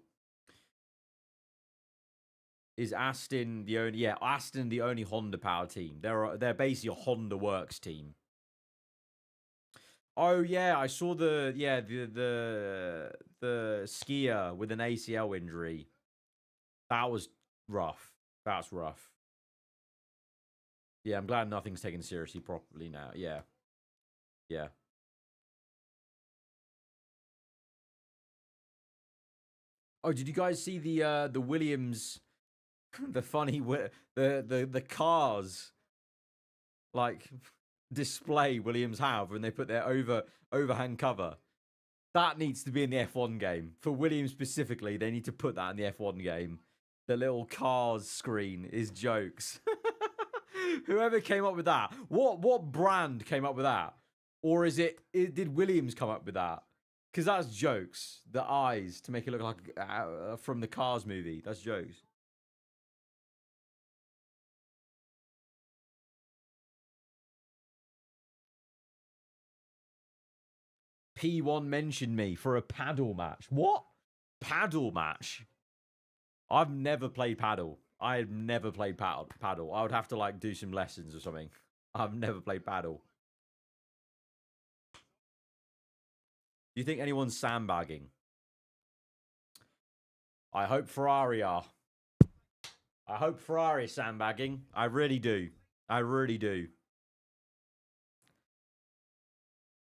Is Aston the only? Yeah, Aston the only Honda power team. They're basically a Honda Works team. Oh yeah, I saw the skier with an ACL injury. That was rough. That's rough. Yeah, I'm glad nothing's taken seriously properly now. Yeah, yeah. Oh, did you guys see the Williams, the funny the cars like display Williams have when they put their overhand cover? That needs to be in the F1 game. For Williams specifically, they need to put that in the F1 game. The little cars screen is jokes. Whoever came up with that, what brand came up with that? Or did Williams come up with that? Because that's jokes. The eyes to make it look like from the Cars movie. That's jokes. P1 mentioned me for a paddle match. What? Paddle match? I've never played paddle. I've never played paddle. I would have to like do some lessons or something. I've never played paddle. Do you think anyone's sandbagging? I hope Ferrari are. I hope Ferrari is sandbagging. I really do. I really do.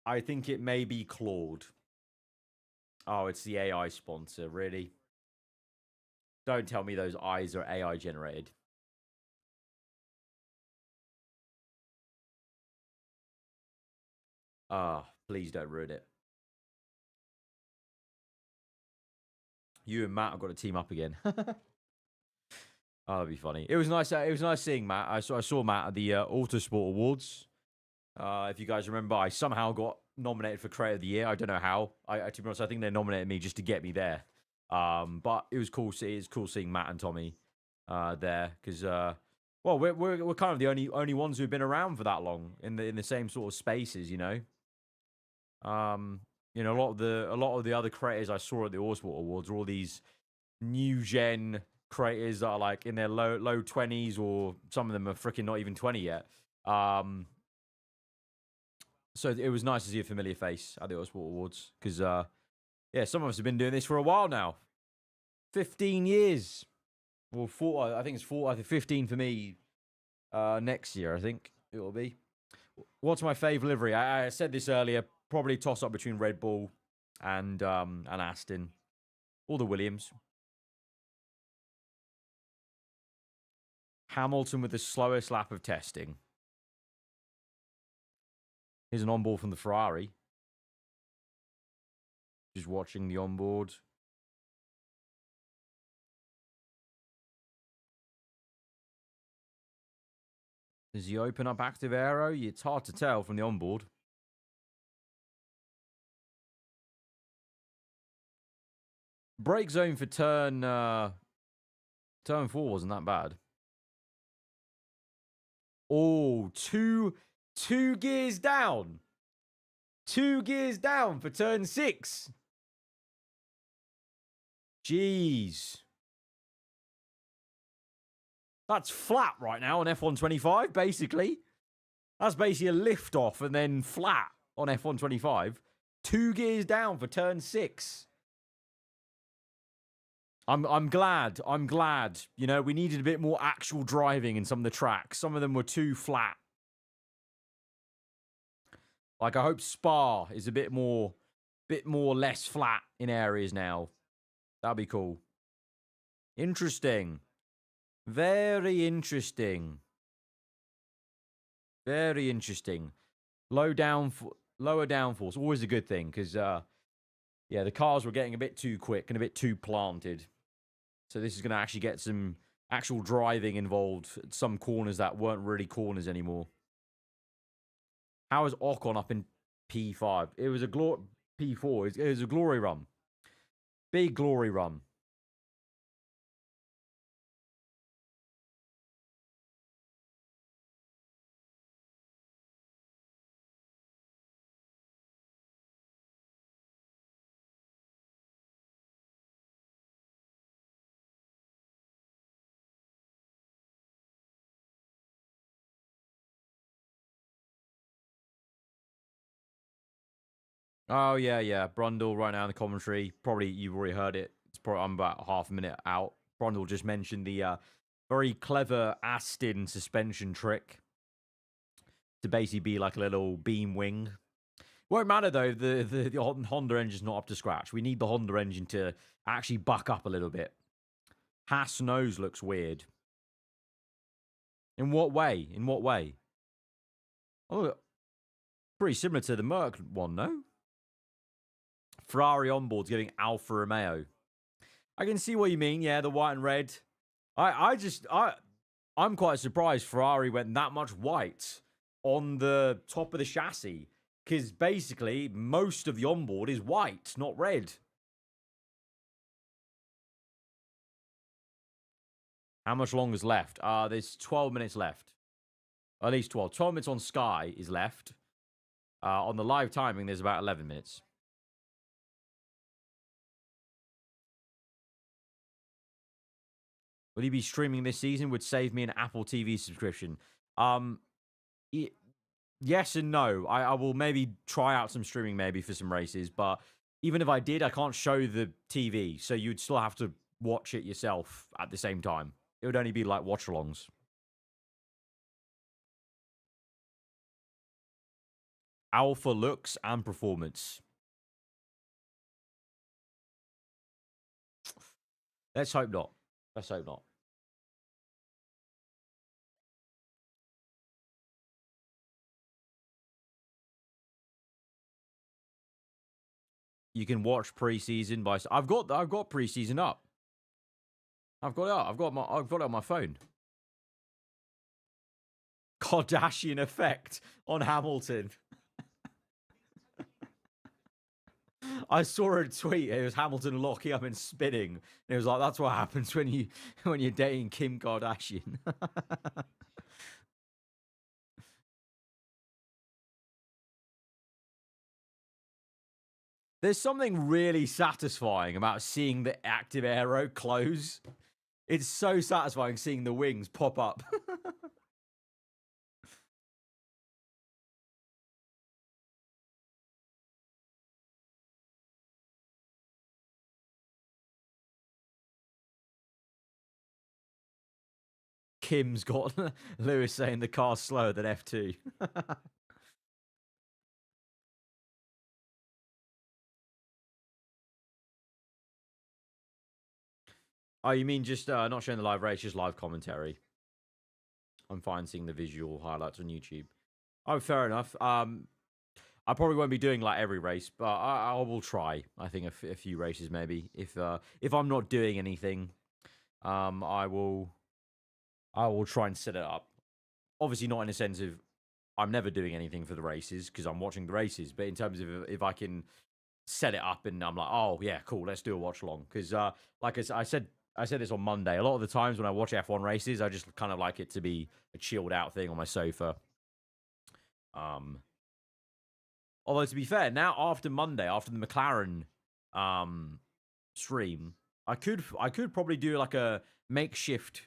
I think it may be Claude. Oh, it's the AI sponsor, really? Don't tell me those eyes are AI generated. Ah, please don't ruin it. You and Matt have got to team up again. Oh, that'd be funny. It was nice. It was nice seeing Matt. I saw Matt at the Autosport Awards. If you guys remember, I somehow got nominated for Creator of the Year. I don't know how. To be honest, I think they nominated me just to get me there. But it was cool. It's cool seeing Matt and Tommy there because well, we're kind of the only ones who've been around for that long in the same sort of spaces, you know. You know, a lot of the other creators I saw at the Autosport Awards are all these new gen creators that are like in their low 20s, or some of them are freaking not even 20 yet. So it was nice to see a familiar face at the Autosport Awards because yeah, some of us have been doing this for a while now. 15 years. Well, I think it's 15 for me. Next year, I think it will be. What's my favourite livery? I said this earlier. Probably toss up between Red Bull and Aston, or the Williams. Hamilton with the slowest lap of testing. Here's an onboard from the Ferrari. Just watching the onboard. Does he open up active aero? It's hard to tell from the onboard. Brake zone for turn 4 wasn't that bad. Oh, 2 gears down. 2 gears down for turn 6. Jeez. That's flat right now on F125, basically. That's basically a lift off and then flat on F125. 2 gears down for turn 6. I'm glad. I'm glad. You know, we needed a bit more actual driving in some of the tracks. Some of them were too flat. Like, I hope Spa is a bit more less flat in areas now. That'd be cool. Interesting. Very interesting. Very interesting. Lower downforce, always a good thing, because yeah, the cars were getting a bit too quick and a bit too planted. So this is going to actually get some actual driving involved at some corners that weren't really corners anymore. How is Ocon up in P5? It was a P4. It was a glory run. Big glory run. Oh, yeah. Brundle right now in the commentary. Probably you've already heard it. I'm about half a minute out. Brundle just mentioned the very clever Aston suspension trick to basically be like a little beam wing. Won't matter though, the Honda engine's not up to scratch. We need the Honda engine to actually buck up a little bit. Haas nose looks weird. In what way? In what way? Oh, pretty similar to the Merc one, no? Ferrari onboard's giving Alfa Romeo. I can see what you mean. Yeah, the white and red. I'm quite surprised Ferrari went that much white on the top of the chassis, because basically most of the onboard is white, not red. How much longer is left? There's 12 minutes left. At least 12. 12 minutes on Sky is left. On the live timing, there's about 11 minutes. Will he be streaming this season? Would save me an Apple TV subscription. Yes and no. I will maybe try out some streaming maybe for some races, but even if I did, I can't show the TV, so you'd still have to watch it yourself at the same time. It would only be like watch-alongs. Alpha looks and performance. Let's hope not. Let's hope not. You can watch preseason by. I've got preseason up. I've got it up. I've got it on my phone. Kardashian effect on Hamilton. I saw a tweet. It was Hamilton locking up and spinning. It was like, that's what happens when you're dating Kim Kardashian. There's something really satisfying about seeing the active aero close. It's so satisfying seeing the wings pop up. Kim's got Lewis saying the car's slower than F2. Oh, you mean just not showing the live race, just live commentary? I'm fine seeing the visual highlights on YouTube. Oh, fair enough. I probably won't be doing like every race, but I will try. I think a few races maybe. If I'm not doing anything, I will try and set it up. Obviously, not in a sense of I'm never doing anything for the races because I'm watching the races, but in terms of if I can set it up and I'm like, oh yeah, cool, let's do a watch along. Because like I said this on Monday. A lot of the times when I watch F1 races, I just kind of like it to be a chilled out thing on my sofa. Um, Although to be fair, now after Monday, after the McLaren stream, I could probably do like a makeshift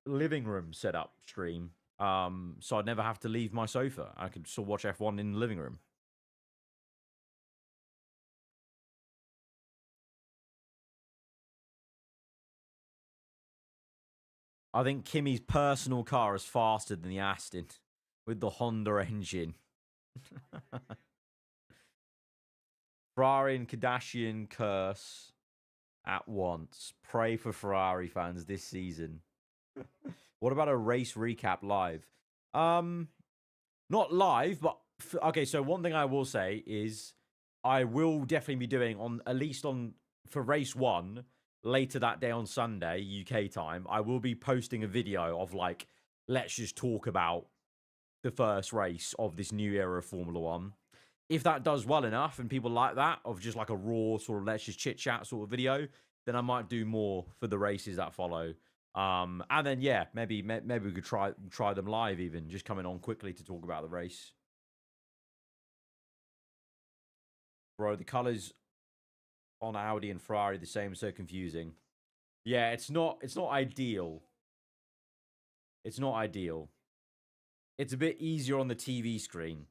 living room setup stream. So I'd never have to leave my sofa. I could still watch F1 in the living room. I think Kimmy's personal car is faster than the Aston with the Honda engine. Ferrari and Kardashian curse at once. Pray for Ferrari fans this season. What about a race recap live? Not live, but okay. So one thing I will say is I will definitely be doing on at least on for race one later that day on Sunday UK time. I will be posting a video of like let's just talk about the first race of this new era of Formula One. If that does well enough and people like that, of just like a raw sort of let's just chit chat sort of video, then I might do more for the races that follow. And then yeah, maybe we could try them live even, just coming on quickly to talk about the race. Bro, the colors on Audi and Ferrari the same, so confusing. Yeah, it's not ideal. It's not ideal. It's a bit easier on the TV screen.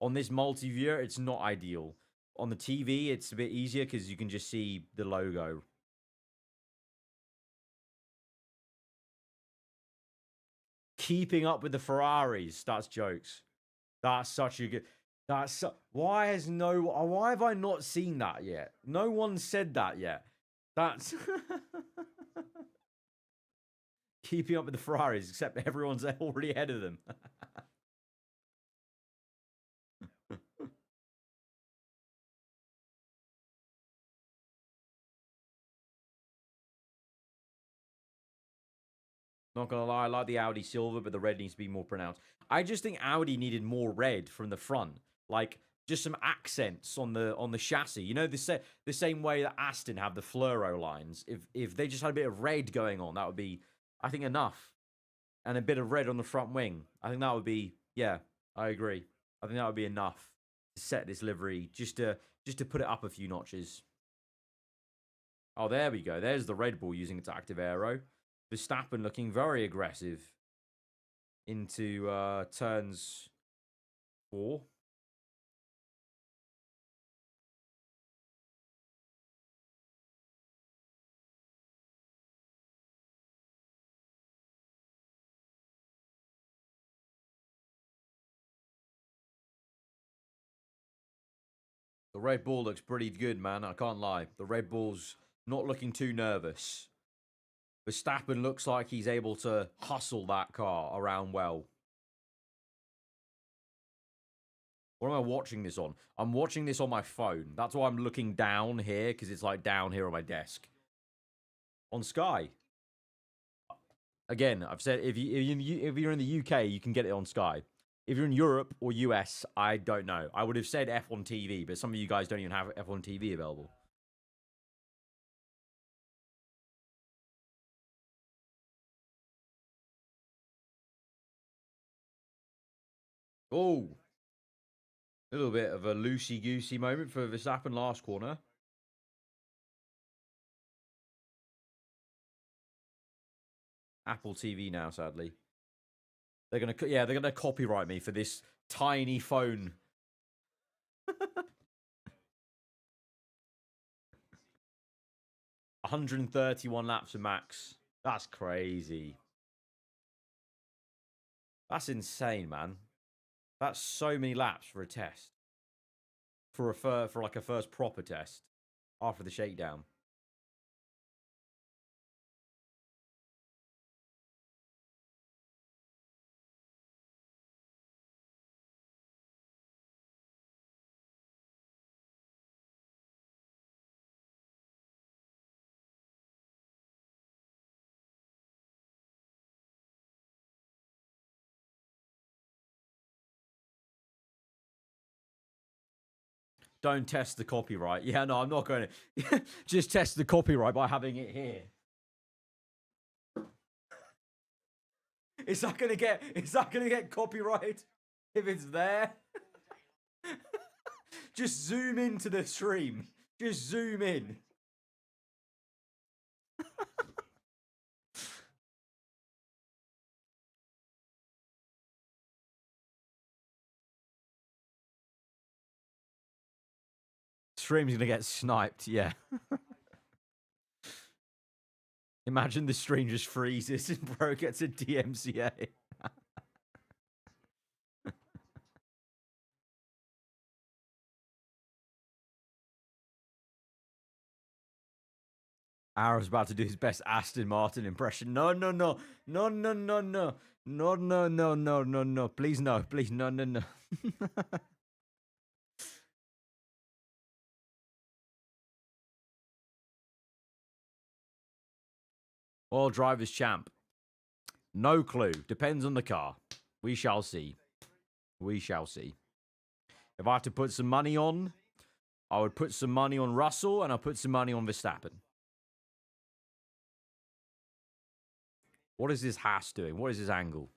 On this multi-viewer, it's not ideal. On the TV, it's a bit easier because you can just see the logo. Keeping up with the Ferraris. That's jokes. That's such a good... Why have I not seen that yet? No one said that yet. That's... Keeping up with the Ferraris, except everyone's already ahead of them. Not gonna lie, I like the Audi silver, but the red needs to be more pronounced. I just think Audi needed more red from the front, like just some accents on the chassis. You know, the same way that Aston have the fluoro lines. If they just had a bit of red going on, that would be, I think, enough. And a bit of red on the front wing. I think that would be, yeah, I agree. I think that would be enough to set this livery, just to put it up a few notches. Oh, there we go. There's the Red Bull using its active aero. Verstappen looking very aggressive into turns 4. The Red Bull looks pretty good, man. I can't lie. The Red Bull's not looking too nervous. Verstappen looks like he's able to hustle that car around well. What am I watching this on? I'm watching this on my phone. That's why I'm looking down here, because it's like down here on my desk. On Sky. Again, I've said if you're in the UK, you can get it on Sky. If you're in Europe or US, I don't know. I would have said F1 TV, but some of you guys don't even have F1 TV available. Oh, a little bit of a loosey-goosey moment for Verstappen last corner. Apple TV now, sadly. They're gonna copyright me for this tiny phone. 131 laps for Max. That's crazy. That's insane, man. That's so many laps for a test. For like a first proper test after the shakedown. Don't test the copyright. Yeah, no, I'm not going to. Just test the copyright by having it here. Is that going to get copyright? If it's there, just zoom into the stream. Just zoom in. Stream's gonna get sniped, yeah. Imagine the stream just freezes and bro gets a DMCA. Arrow's about to do his best Aston Martin impression. No, no, no. No, no, no, no. No, no, no, no, no, no. Please, no. Please, no, no, no. All drivers champ. No clue. Depends on the car. We shall see. We shall see. If I had to put some money on, I would put some money on Russell and I'll put some money on Verstappen. What is this Haas doing? What is this angle?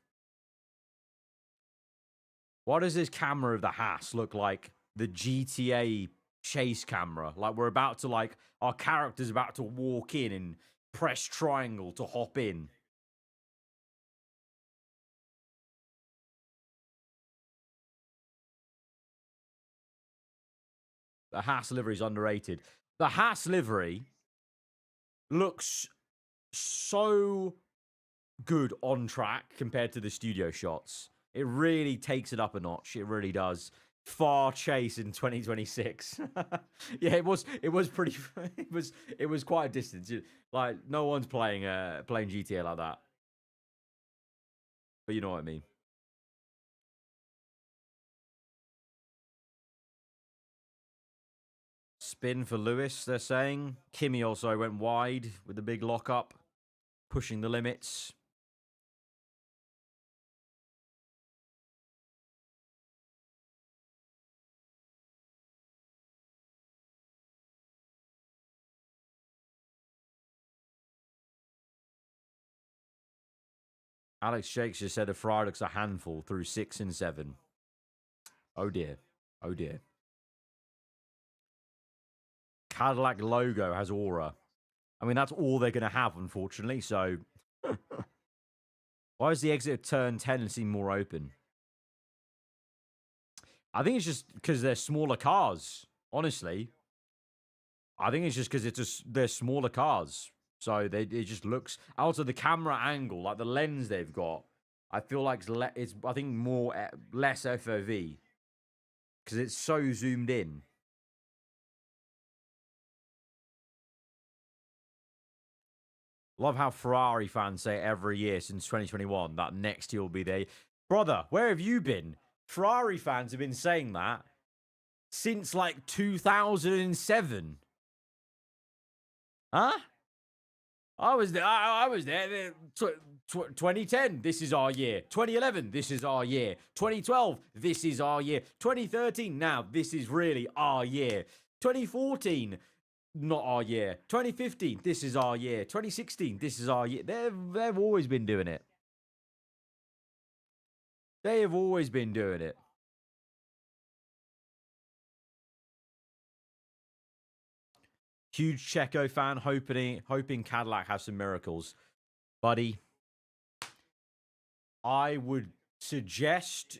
Why does this camera of the Haas look like the GTA chase camera? Like we're about to our character's about to walk in and press triangle to hop in. The Haas livery is underrated. The Haas livery looks so good on track compared to the studio shots. It really takes it up a notch. It really does. Far chase in 2026. Yeah, it was pretty it was quite a distance. Like no one's playing GTA like that. But you know what I mean. Spin for Lewis, they're saying. Kimi also went wide with the big lockup, pushing the limits. Alex Shakes just said a Ferrari looks a handful through 6 and 7. Oh dear. Oh dear. Cadillac logo has aura. I mean, that's all they're going to have, unfortunately. So, why is the exit of turn 10 seem more open? I think it's just because they're smaller cars, honestly. I think it's just because they're smaller cars. So, it just looks, out of the camera angle, like the lens they've got, I feel like it's I think, less FOV. Because it's so zoomed in. Love how Ferrari fans say every year since 2021 that next year will be there. Brother, where have you been? Ferrari fans have been saying that since like 2007. Huh? I was there. I was there. 2010, this is our year. 2011, this is our year. 2012, this is our year. 2013, now this is really our year. 2014, not our year. 2015, this is our year. 2016, this is our year. They've always been doing it. They have always been doing it. Huge Checo fan, hoping Cadillac has some miracles. Buddy, I would suggest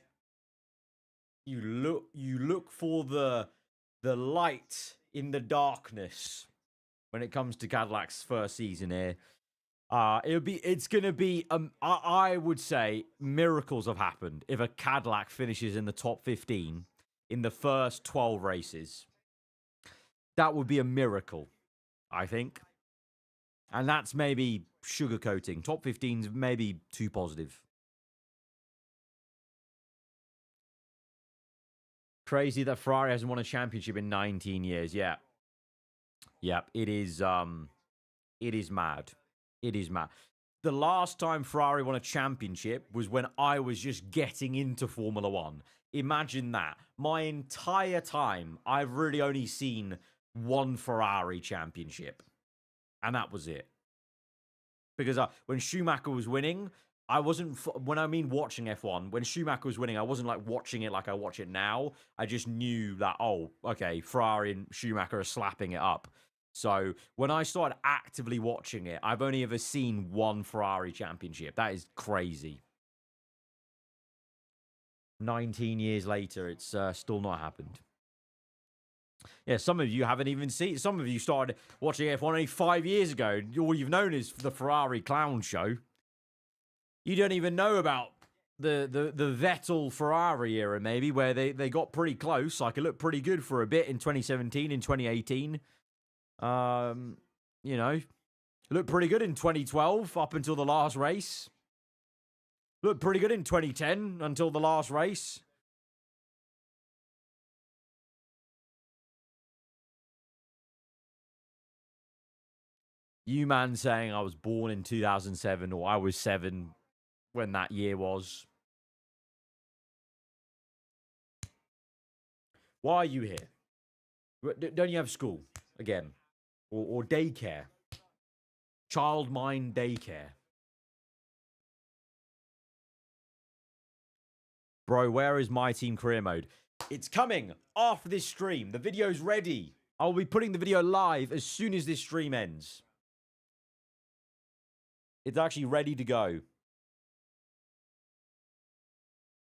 you look for the light in the darkness when it comes to Cadillac's first season here. It's gonna be I would say miracles have happened if a Cadillac finishes in the top 15 in the first 12 races. That would be a miracle, I think. And that's maybe sugarcoating. Top 15's maybe too positive. Crazy that Ferrari hasn't won a championship in 19 years. Yeah. Yep, it is mad. It is mad. The last time Ferrari won a championship was when I was just getting into Formula 1. Imagine that. My entire time, I've really only seen one Ferrari championship. And that was it. Because when Schumacher was winning, I wasn't when I mean watching F1, when Schumacher was winning, I wasn't like watching it like I watch it now. I just knew that, oh, okay, Ferrari and Schumacher are slapping it up. So when I started actively watching it, I've only ever seen one Ferrari championship. That is crazy. 19 years later, it's still not happened. Yeah, some of you haven't even seen. Some of you started watching F1 only 5 years ago. All you've known is the Ferrari clown show. You don't even know about the Vettel Ferrari era, maybe, where they got pretty close. Like, it looked pretty good for a bit in 2017, in 2018. You know, looked pretty good in 2012 up until the last race. Looked pretty good in 2010 until the last race. You man saying I was born in 2007 or I was 7 when that year was. Why are you here? Don't you have school again? Or daycare? Child mind daycare. Bro, where is my team career mode? It's coming after this stream. The video's ready. I'll be putting the video live as soon as this stream ends. It's actually ready to go.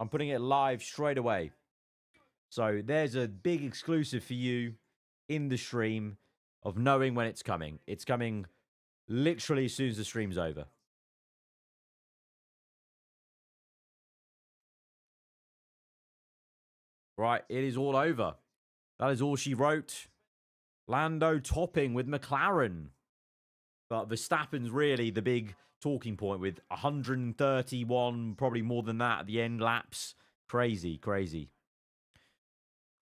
I'm putting it live straight away. So there's a big exclusive for you in the stream of knowing when it's coming. It's coming literally as soon as the stream's over. Right, it is all over. That is all she wrote. Lando topping with McLaren. But Verstappen's really the big talking point with 131, probably more than that at the end laps. Crazy, crazy.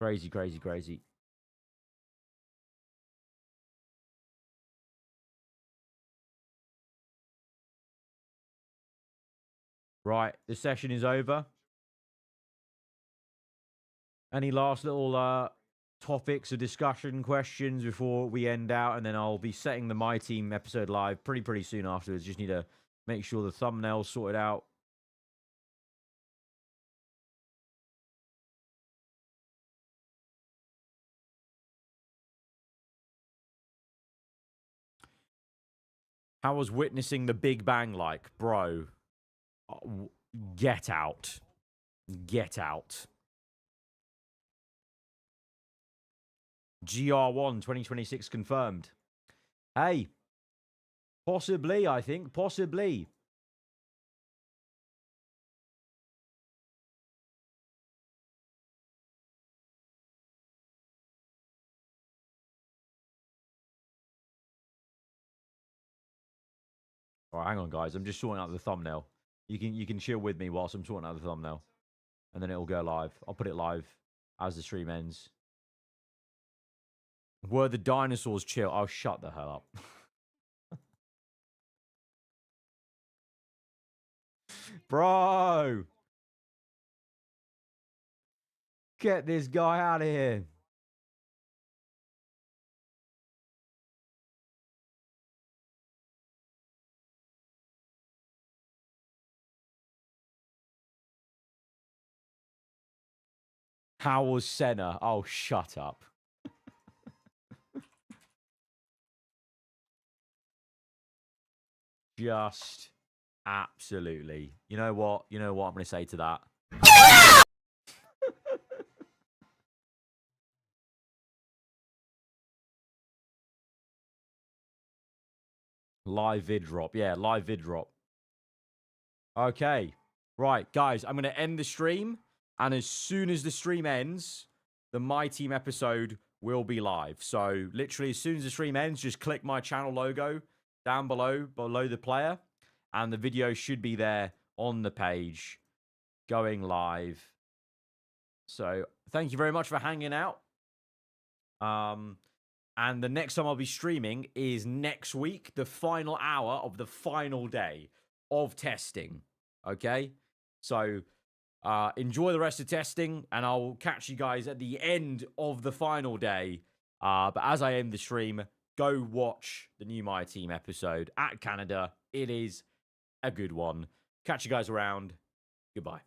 Crazy, crazy, crazy. Right, the session is over. Any last little topics of discussion, questions before we end out? And then I'll be setting the My Team episode live pretty soon afterwards. Just need to make sure the thumbnail's sorted out. How was witnessing the Big Bang like? Bro, get out. Get out. GR1 2026 confirmed. Hey, possibly, I think. Possibly. All right, hang on, guys. I'm just sorting out the thumbnail. You can chill with me whilst I'm sorting out the thumbnail. And then it'll go live. I'll put it live as the stream ends. Were the dinosaurs chill? Oh, shut the hell up. Bro! Get this guy out of here. How was Senna? Oh, shut up. Just absolutely. You know what? You know what I'm going to say to that? Live vid drop. Yeah, live vid drop. Okay. Right, guys, I'm going to end the stream. And as soon as the stream ends, the My Team episode will be live. So literally as soon as the stream ends, just click my channel logo down below the player. And the video should be there on the page going live. So thank you very much for hanging out. And the next time I'll be streaming is next week, the final hour of the final day of testing. Okay? So enjoy the rest of testing, and I'll catch you guys at the end of the final day. But as I end the stream, go watch the new My Team episode at Canada. It is a good one. Catch you guys around. Goodbye.